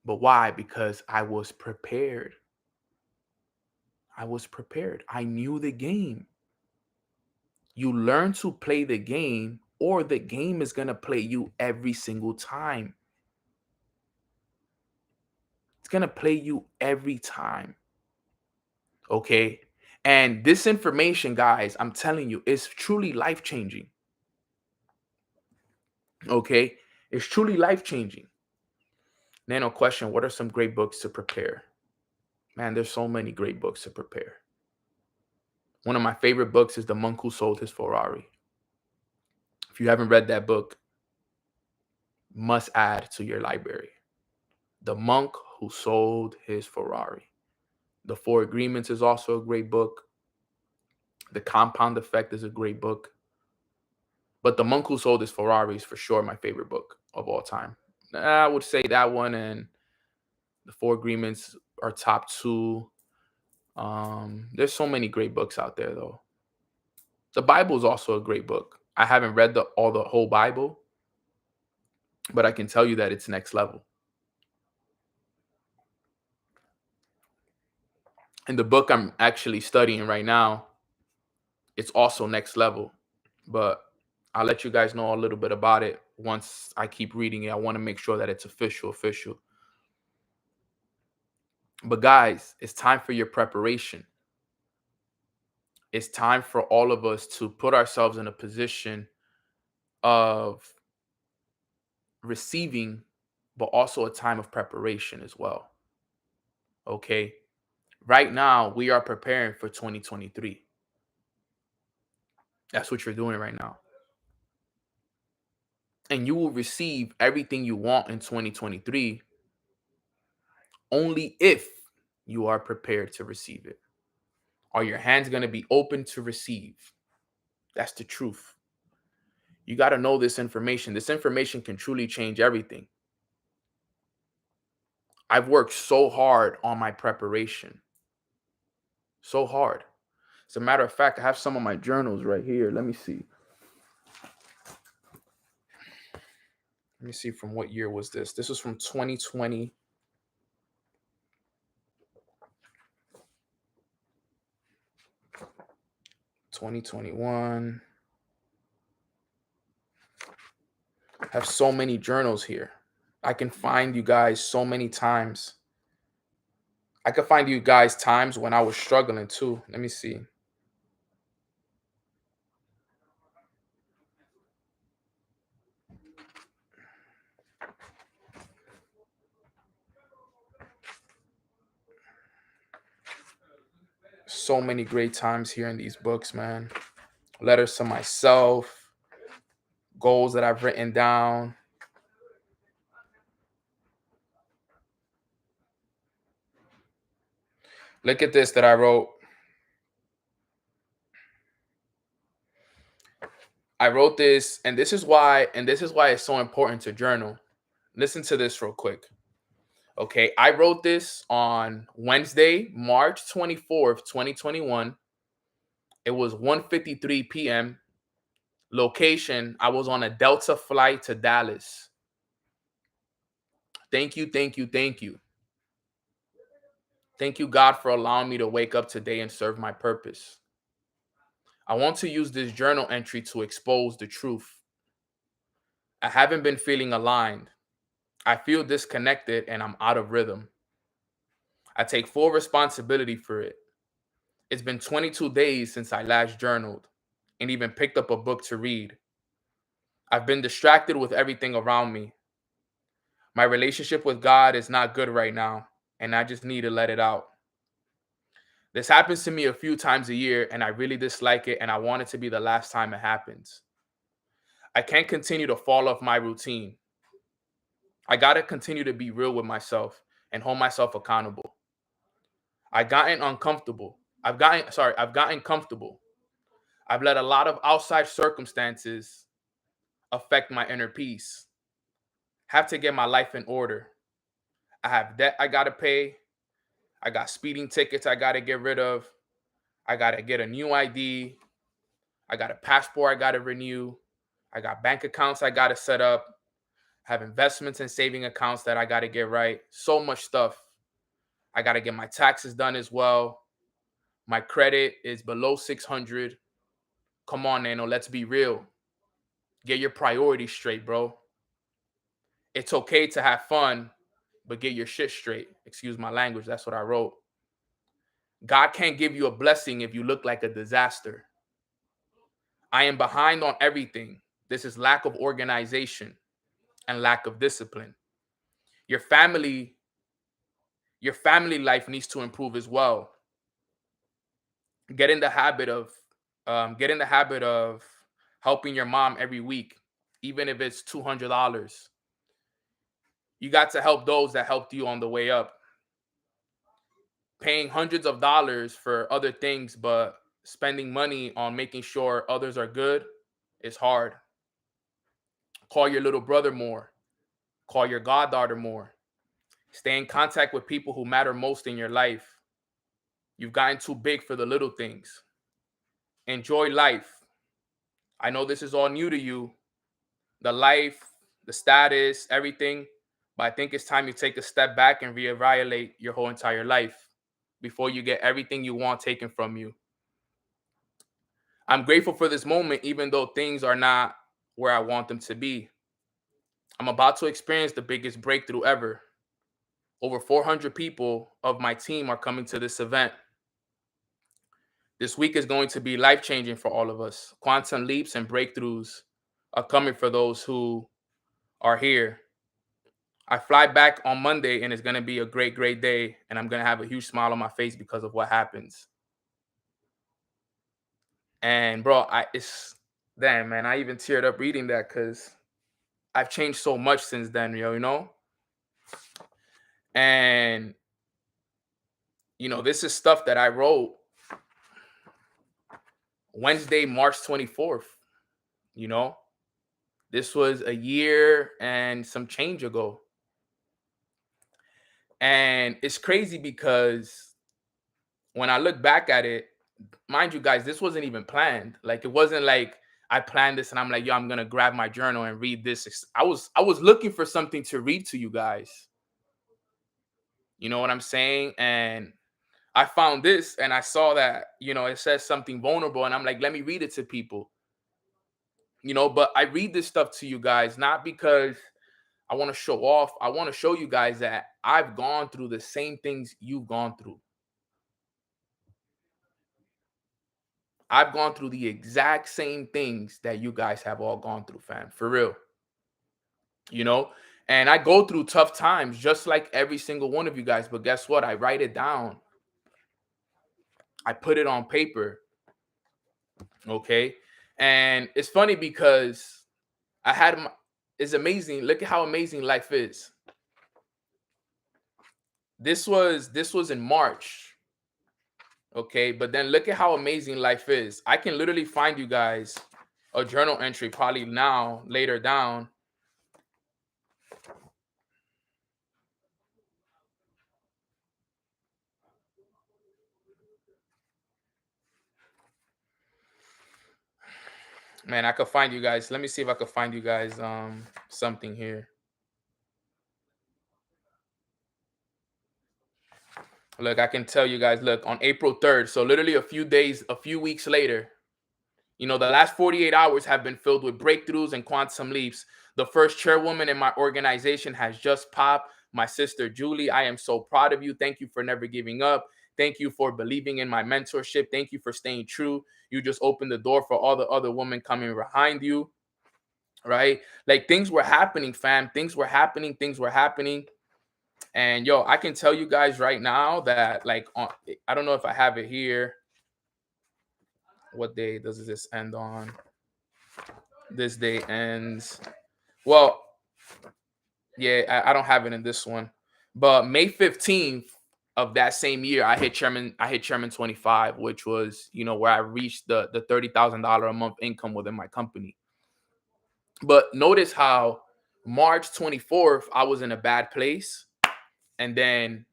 But why? Because I was prepared. I was prepared. I knew the game. You learn to play the game, or the game is going to play you every single time. It's going to play you every time. Okay? And this information, guys, I'm telling you, is truly life-changing. Okay? It's truly life-changing. Nano question, what are some great books to prepare? Man, there's so many great books to prepare. One of my favorite books is The Monk Who Sold His Ferrari. If you haven't read that book, must add to your library. The Monk Who Sold His Ferrari. The Four Agreements is also a great book. The Compound Effect is a great book. But The Monk Who Sold His Ferrari is for sure my favorite book of all time. I would say that one and The Four Agreements are top two. There's so many great books out there, though. The Bible is also a great book. I haven't read the whole Bible, but I can tell you that it's next level. And the book I'm actually studying right now, it's also next level. But I'll let you guys know a little bit about it once I keep reading it. I want to make sure that it's official. But guys, it's time for your preparation. It's time for all of us to put ourselves in a position of receiving, but also a time of preparation as well. Okay? Right now, we are preparing for 2023. That's what you're doing right now. And you will receive everything you want in 2023 only if you are prepared to receive it. Are your hands going to be open to receive? That's the truth. You got to know this information. This information can truly change everything. I've worked so hard on my preparation. So hard. As a matter of fact, I have some of my journals right here. Let me see. Let me see, from what year was this? This was from 2020. $2021. I have so many journals here. I can find you guys so many times. I could find you guys times when I was struggling too. Let me see. So many great times here in these books, man. Letters to myself, goals that I've written down. Look at this that I wrote. I wrote this, and this is why it's so important to journal. Listen to this real quick. Okay, I wrote this on Wednesday, March 24th, 2021. It was 1:53 p.m. Location, I was on a Delta flight to Dallas. Thank you, thank you, thank you. Thank you, God, for allowing me to wake up today and serve my purpose. I want to use this journal entry to expose the truth. I haven't been feeling aligned. I feel disconnected and I'm out of rhythm. I take full responsibility for it. It's been 22 days since I last journaled and even picked up a book to read. I've been distracted with everything around me. My relationship with God is not good right now, and I just need to let it out. This happens to me a few times a year, and I really dislike it, and I want it to be the last time it happens. I can't continue to fall off my routine. I got to continue to be real with myself and hold myself accountable. I've gotten comfortable. I've let a lot of outside circumstances affect my inner peace. Have to get my life in order. I have debt I got to pay. I got speeding tickets I got to get rid of. I got to get a new ID. I got a passport I got to renew. I got bank accounts I got to set up. Have investments and saving accounts that I got to get right. So much stuff. I got to get my taxes done as well. My credit is below 600. Come on, Nano, let's be real. Get your priorities straight, bro. It's okay to have fun, but get your shit straight. Excuse my language. That's what I wrote. God can't give you a blessing if you look like a disaster. I am behind on everything. This is lack of organization and lack of discipline. Your family life needs to improve as well. Get in the habit of helping your mom every week, even if it's $200. You got to help those that helped you on the way up. Paying hundreds of dollars for other things, but spending money on making sure others are good is hard. Call your little brother more. Call your goddaughter more. Stay in contact with people who matter most in your life. You've gotten too big for the little things. Enjoy life. I know this is all new to you. The life, the status, everything. But I think it's time you take a step back and reevaluate your whole entire life before you get everything you want taken from you. I'm grateful for this moment, even though things are not where I want them to be. I'm about to experience the biggest breakthrough ever. Over 400 people of my team are coming to this event. This week is going to be life-changing for all of us. Quantum leaps and breakthroughs are coming for those who are here. I fly back on Monday, and it's going to be a great, great day, and I'm going to have a huge smile on my face because of what happens. And, bro, damn, man, I even teared up reading that because I've changed so much since then, you know? And, this is stuff that I wrote Wednesday, March 24th, This was a year and some change ago. And it's crazy because when I look back at it, mind you guys, this wasn't even planned. Like, it wasn't like I planned this and I'm like, yo, I'm going to grab my journal and read this. I was looking for something to read to you guys. You know what I'm saying? And I found this and I saw that, it says something vulnerable. And I'm like, let me read it to people. But I read this stuff to you guys, not because I want to show off. I want to show you guys that I've gone through the same things you've gone through. I've gone through the exact same things that you guys have all gone through, fam. For real. And I go through tough times just like every single one of you guys. But guess what? I write it down. I put it on paper. Okay. And it's funny because it's amazing. Look at how amazing life is. This was in March. Okay. But then look at how amazing life is. I can literally find you guys a journal entry probably now, later down. Man, I could find you guys. Let me see if I could find you guys something here. Look, I can tell you guys, look, on April 3rd, so literally a few weeks later, the last 48 hours have been filled with breakthroughs and quantum leaps. The first chairwoman in my organization has just popped. My sister, Julie, I am so proud of you. Thank you for never giving up. Thank you for believing in my mentorship. Thank you for staying true. You just opened the door for all the other women coming behind you, right? Like, things were happening, fam. Things were happening. And, yo, I can tell you guys right now that, like, I don't know if I have it here. What day does this end on? This day ends. Well, yeah, I don't have it in this one. But May 15th of that same year, I hit Chairman 25, which was, where I reached the $30,000 a month income within my company. But notice how March 24th, I was in a bad place. And then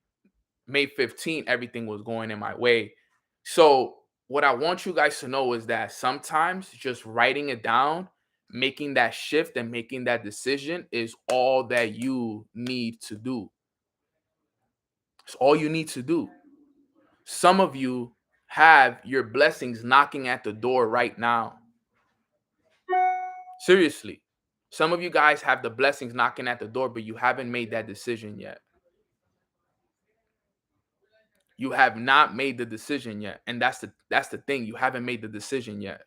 May 15th, everything was going in my way. So what I want you guys to know is that sometimes just writing it down, making that shift and making that decision is all that you need to do. It's all you need to do. Some of you have your blessings knocking at the door right now. Seriously. Some of you guys have the blessings knocking at the door, but you haven't made that decision yet. You have not made the decision yet. And that's the thing. You haven't made the decision yet.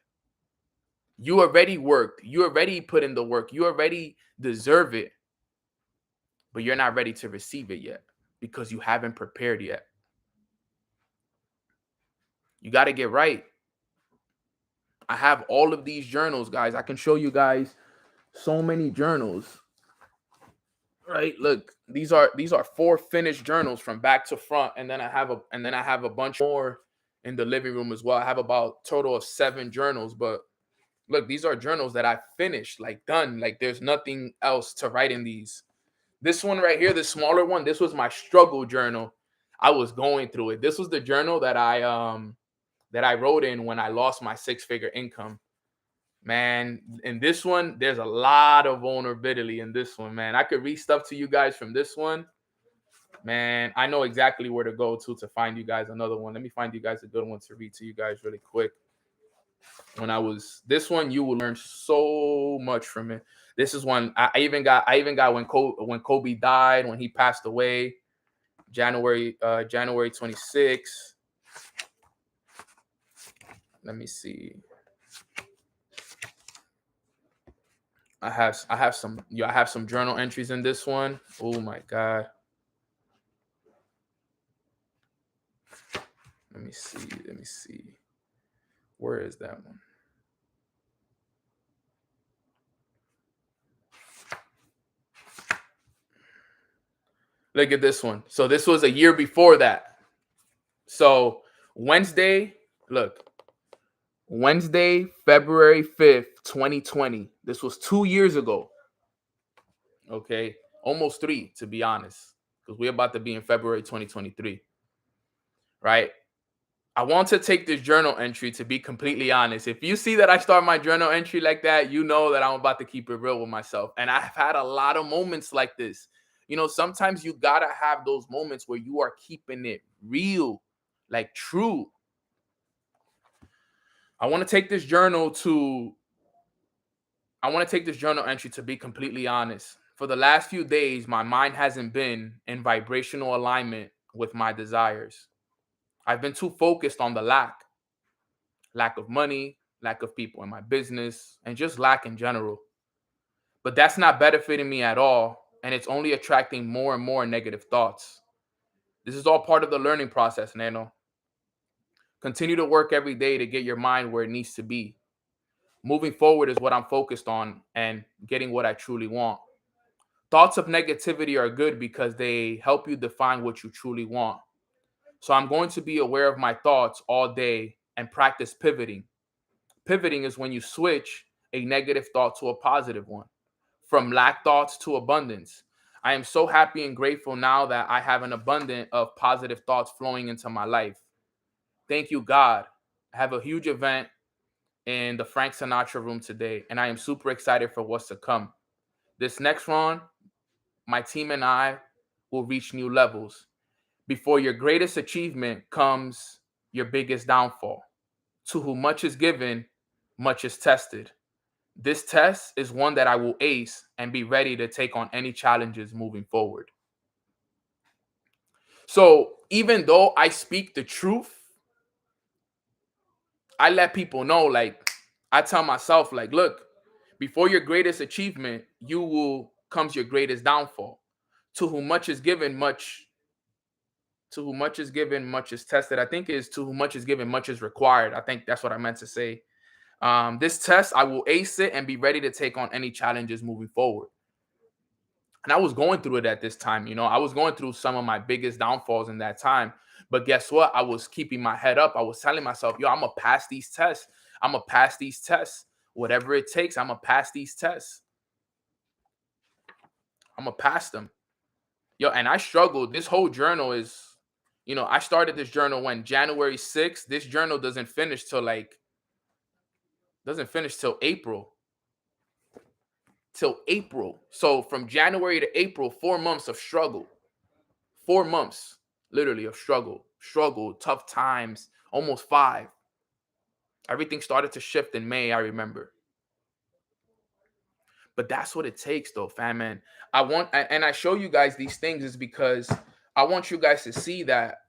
You already worked. You already put in the work. You already deserve it. But you're not ready to receive it yet because you haven't prepared yet. You got to get right. I have all of these journals, guys. I can show you guys so many journals. Right? Look, these are 4 finished journals from back to front, and then I have a bunch more in the living room as well. I have about a total of 7 journals, but look, these are journals that I finished, like done. Like there's nothing else to write in these. This one right here, the smaller one, this was my struggle journal. I was going through it. This was the journal that I wrote in when I lost my 6-figure income. Man, in this one, there's a lot of vulnerability in this one, man. I could read stuff to you guys from this one. Man, I know exactly where to go to find you guys another one. Let me find you guys a good one to read to you guys really quick. This one, you will learn so much from it. This is one I even got when Kobe died, when he passed away, January 26th. Let me see. I have some journal entries in this one. Oh my God. Let me see. Where is that one? Look at this one. So this was a year before that. So Wednesday, February 5th, 2020. This was 2 years ago. Okay. Almost 3, to be honest, because we're about to be in February 2023. Right. I want to take this journal entry to be completely honest. If you see that I start my journal entry like that, you know that I'm about to keep it real with myself. And I've had a lot of moments like this. You know, sometimes you got to have those moments where you are keeping it real, like true. I want to take this journal entry to be completely honest. For the last few days, my mind hasn't been in vibrational alignment with my desires. I've been too focused on the lack of money, lack of people in my business, and just lack in general. But that's not benefiting me at all, and it's only attracting more and more negative thoughts. This is all part of the learning process, Nano. Continue to work every day to get your mind where it needs to be. Moving forward is what I'm focused on and getting what I truly want. Thoughts of negativity are good because they help you define what you truly want. So I'm going to be aware of my thoughts all day and practice pivoting. Pivoting is when you switch a negative thought to a positive one, from lack thoughts to abundance. I am so happy and grateful now that I have an abundance of positive thoughts flowing into my life. Thank you, God. I have a huge event in the Frank Sinatra room today, and I am super excited for what's to come. This next round, my team and I will reach new levels. Before your greatest achievement comes your biggest downfall. To whom much is given, much is tested. This test is one that I will ace and be ready to take on any challenges moving forward. So even though I speak the truth, I let people know, like, I tell myself, like, look, before your greatest achievement, comes your greatest downfall. To whom much is given, much is tested. I think is to whom much is given, much is required. I think that's what I meant to say. This test, I will ace it and be ready to take on any challenges moving forward. And I was going through it at this time. You know, I was going through some of my biggest downfalls in that time. But guess what? I was keeping my head up. I was telling myself, yo, I'm going to pass these tests. I'm going to pass these tests. Whatever it takes, I'm going to pass these tests. I'm going to pass them. Yo, and I struggled. This whole journal is, I started this journal when January 6th. This journal doesn't finish till April. Till April. So from January to April, 4 months of struggle. 4 months, literally, of struggle, tough times, almost 5. Everything started to shift in May, I remember. But that's what it takes, though, fam, man. I show you guys these things is because I want you guys to see that,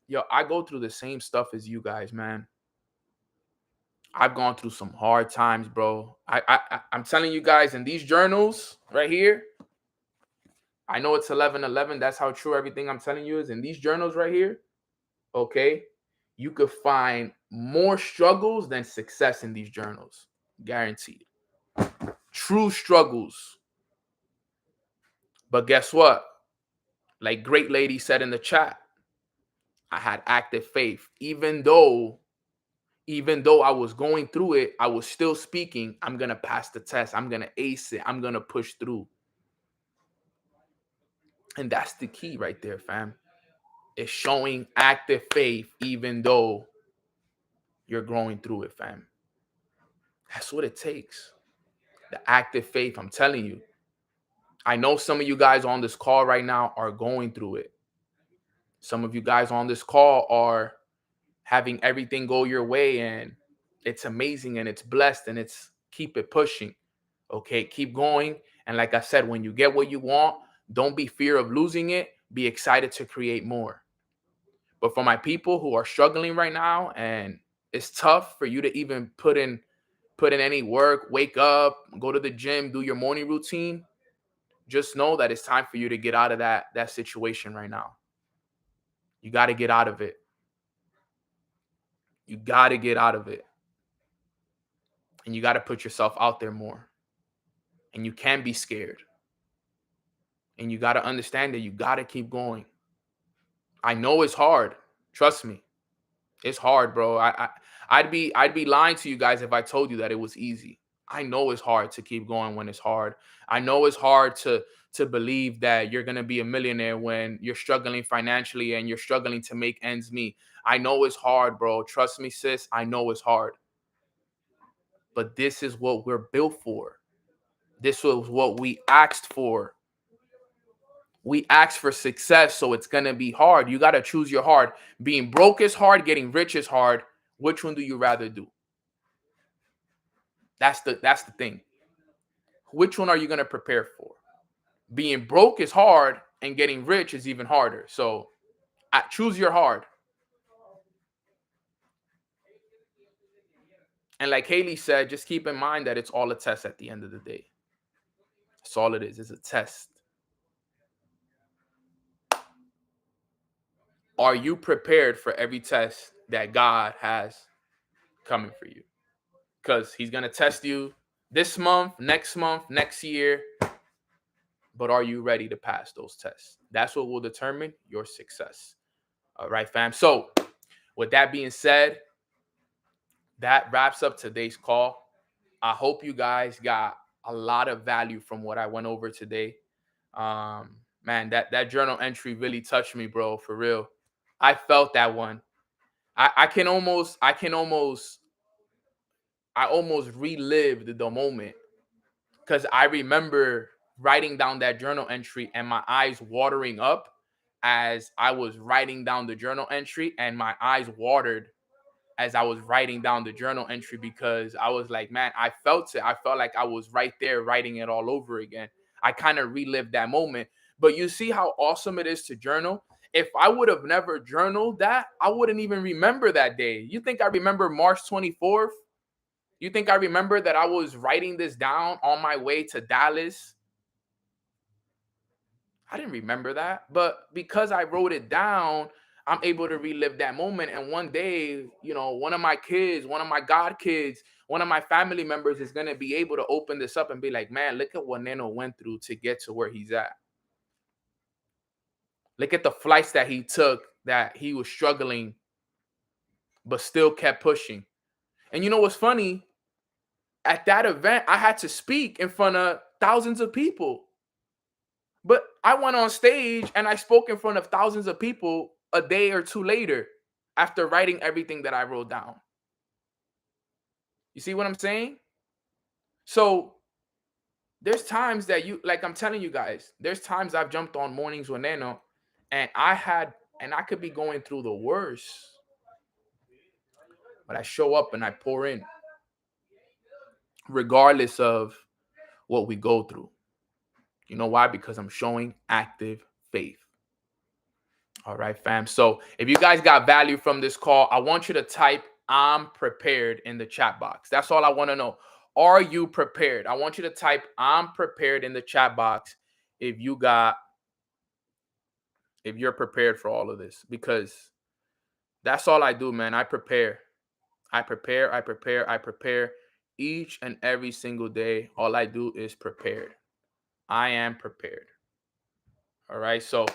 yo, I go through the same stuff as you guys, man. I've gone through some hard times, bro. I'm telling you guys, in these journals right here, I know it's 11/11. That's how true everything I'm telling you is. In these journals right here, okay, you could find more struggles than success in these journals. Guaranteed. True struggles. But guess what? Like Great Lady said in the chat, I had active faith. Even though I was going through it, I was still speaking, I'm going to pass the test. I'm going to ace it. I'm going to push through. And that's the key right there, fam. It's showing active faith even though you're growing through it, fam. That's what it takes. The active faith, I'm telling you. I know some of you guys on this call right now are going through it. Some of you guys on this call are having everything go your way, and it's amazing and it's blessed, and it's keep it pushing. Okay, keep going. And like I said, when you get what you want, don't be fear of losing it. Be excited to create more. But for my people who are struggling right now, and it's tough for you to even put in any work, wake up, go to the gym, do your morning routine, just know that it's time for you to get out of that situation right now. You got to get out of it. You got to get out of it. And you got to put yourself out there more. And you can be scared. And you got to understand that you got to keep going. I know it's hard. Trust me. It's hard, bro. I'd be lying to you guys if I told you that it was easy. I know it's hard to keep going when it's hard. I know it's hard to believe that you're going to be a millionaire when you're struggling financially and you're struggling to make ends meet. I know it's hard, bro. Trust me, sis. I know it's hard. But this is what we're built for. This was what we asked for. We asked for success, so it's going to be hard. You got to choose your heart. Being broke is hard. Getting rich is hard. Which one do you rather do? That's the thing. Which one are you going to prepare for? Being broke is hard, and getting rich is even harder. So choose your heart. And like Haley said, just keep in mind that it's all a test at the end of the day. That's all it is. It's a test. Are you prepared for every test that God has coming for you? Because he's going to test you this month, next year. But are you ready to pass those tests? That's what will determine your success. All right, fam. So with that being said, that wraps up today's call. I hope you guys got a lot of value from what I went over today. Man, that journal entry really touched me, bro, for real. I felt that one. I almost relived the moment, because I remember writing down that journal entry and my eyes watering up as I was writing down the journal entry, and my eyes watered as I was writing down the journal entry, because I was like, man, I felt it. I felt like I was right there writing it all over again. I kind of relived that moment. But you see how awesome it is to journal? If I would have never journaled that, I wouldn't even remember that day. You think I remember March 24th? You think I remember that I was writing this down on my way to Dallas? I didn't remember that. But because I wrote it down, I'm able to relive that moment. And one day, one of my kids, one of my god kids, one of my family members is going to be able to open this up and be like, man, look at what Neno went through to get to where he's at. Look at the flights that he took, that he was struggling, but still kept pushing. And you know what's funny? At that event, I had to speak in front of thousands of people. But I went on stage and I spoke in front of thousands of people a day or two later after writing everything that I wrote down. You see what I'm saying? So there's times that like I'm telling you guys, there's times I've jumped on Mornings with Nano and I could be going through the worst, but I show up and I pour in regardless of what we go through. You know why? Because I'm showing active faith. All right, fam. So if you guys got value from this call, I want you to type "I'm prepared" in the chat box. That's all I want to know. Are you prepared? I want you to type "I'm prepared" in the chat box if you're prepared for all of this, because that's all I do, man. I prepare. I prepare each and every single day. All I do is prepare. I am prepared. All right. So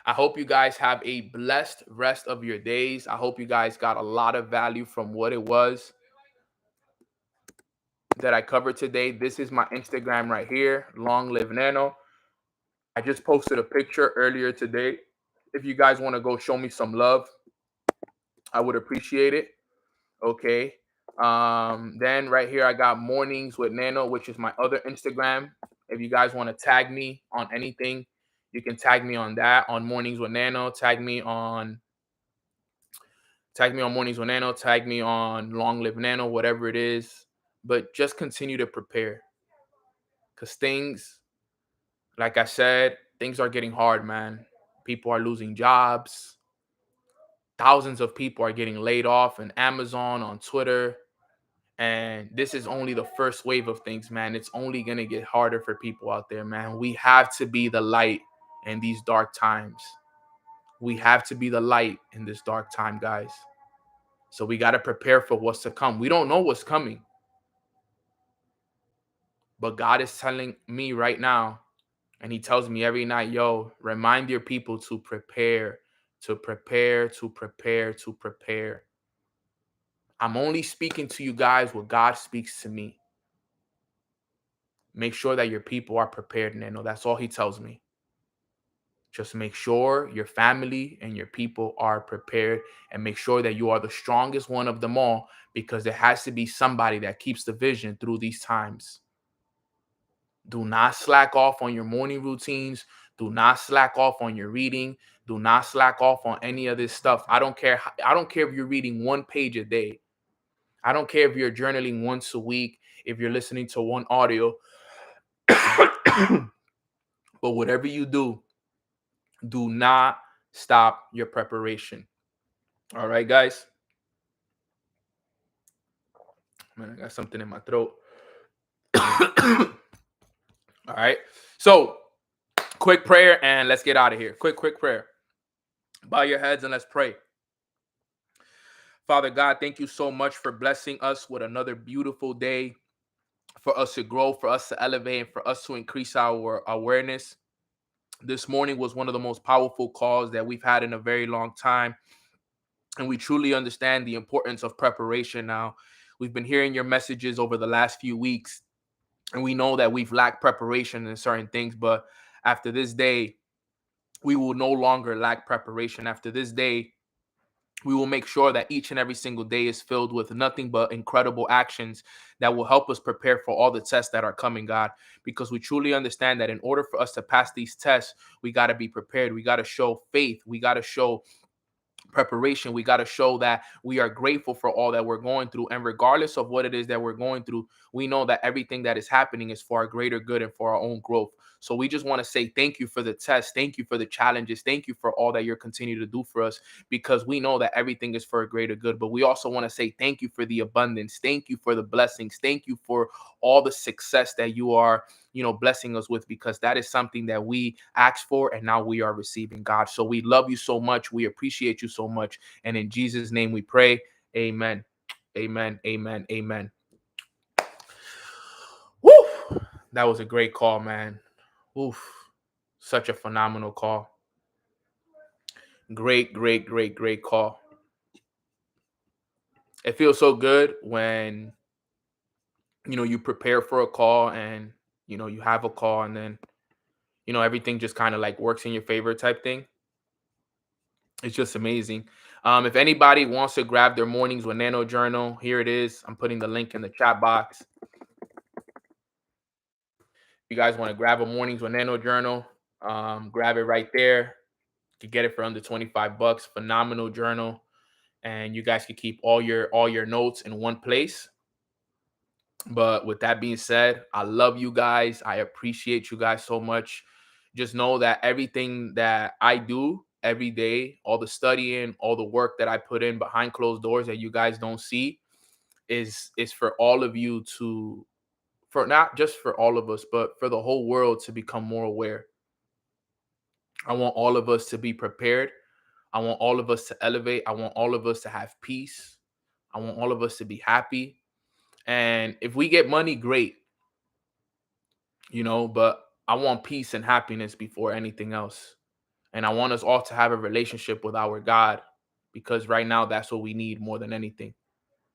I hope you guys have a blessed rest of your days. I hope you guys got a lot of value from what it was that I covered today. This is my Instagram right here. Long live Nano. I just posted a picture earlier today. If you guys want to go show me some love, I would appreciate it. Okay. Then right here I got Mornings with Nano, which is my other Instagram. If you guys want to tag me on anything, you can tag me on that, on Mornings with Nano. Tag me on Mornings with Nano. Tag me on Long Live Nano, whatever it is. But just continue to prepare, because things, like I said, things are getting hard, man. People are losing jobs. Thousands of people are getting laid off in Amazon, on Twitter. And this is only the first wave of things, man. It's only going to get harder for people out there, man. We have to be the light in these dark times. We have to be the light in this dark time, guys. So we got to prepare for what's to come. We don't know what's coming. But God is telling me right now, and he tells me every night, yo, remind your people to prepare, to prepare, to prepare, to prepare. I'm only speaking to you guys what God speaks to me. Make sure that your people are prepared, Nano. That's all he tells me. Just make sure your family and your people are prepared, and make sure that you are the strongest one of them all, because there has to be somebody that keeps the vision through these times. Do not slack off on your morning routines. Do not slack off on your reading. Do not slack off on any of this stuff. I don't care. I don't care if you're reading 1 page a day. I don't care if you're journaling once a week, if you're listening to one audio. But whatever you do, do not stop your preparation. All right, guys. Man, I got something in my throat. All right. So, quick prayer and let's get out of here. Quick prayer. Bow your heads and let's pray. Father God, thank you so much for blessing us with another beautiful day, for us to grow, for us to elevate, and for us to increase our awareness. This morning was one of the most powerful calls that we've had in a very long time. And we truly understand the importance of preparation now. We've been hearing your messages over the last few weeks, and we know that we've lacked preparation in certain things. But after this day, we will no longer lack preparation. After this day, we will make sure that each and every single day is filled with nothing but incredible actions that will help us prepare for all the tests that are coming, God, because we truly understand that in order for us to pass these tests, we got to be prepared. We got to show faith. We got to show preparation. We got to show that we are grateful for all that we're going through. And regardless of what it is that we're going through, we know that everything that is happening is for our greater good and for our own growth. So we just want to say thank you for the test. Thank you for the challenges. Thank you for all that you're continuing to do for us, because we know that everything is for a greater good. But we also want to say thank you for the abundance. Thank you for the blessings. Thank you for all the success that you are, blessing us with, because that is something that we asked for and now we are receiving, God. So we love you so much. We appreciate you so much. And in Jesus' name we pray. Amen. Amen. Amen. Amen. Woo! That was a great call, man. Oof. Such a phenomenal call. Great call. It feels so good when, you prepare for a call and, you have a call and then you know, everything just kind of like works in your favor type thing. It's just amazing. If anybody wants to grab their Mornings with Nano journal, here it is. I'm putting the link in the chat box. If you guys want to grab a Mornings with Nano journal, grab it right there. You can get it for under 25 bucks. Phenomenal journal. And you guys can keep all your notes in one place. But with that being said, I love you guys. I appreciate you guys so much. Just know that everything that I do every day, all the studying, all the work that I put in behind closed doors that you guys don't see is for all of you to, for not just for all of us, but for the whole world to become more aware. I want all of us to be prepared. I want all of us to elevate. I want all of us to have peace. I want all of us to be happy. And if we get money, great. You know, but I want peace and happiness before anything else. And I want us all to have a relationship with our God, because right now that's what we need more than anything.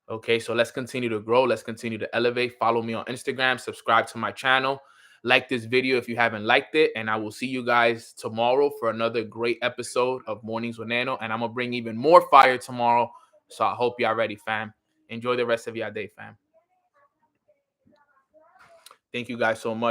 Okay, so let's continue to grow. Let's continue to elevate. Follow me on Instagram. Subscribe to my channel. Like this video if you haven't liked it. And I will see you guys tomorrow for another great episode of Mornings with Nano. And I'm going to bring even more fire tomorrow. So I hope y'all ready, fam. Enjoy the rest of your day, fam. Thank you guys so much.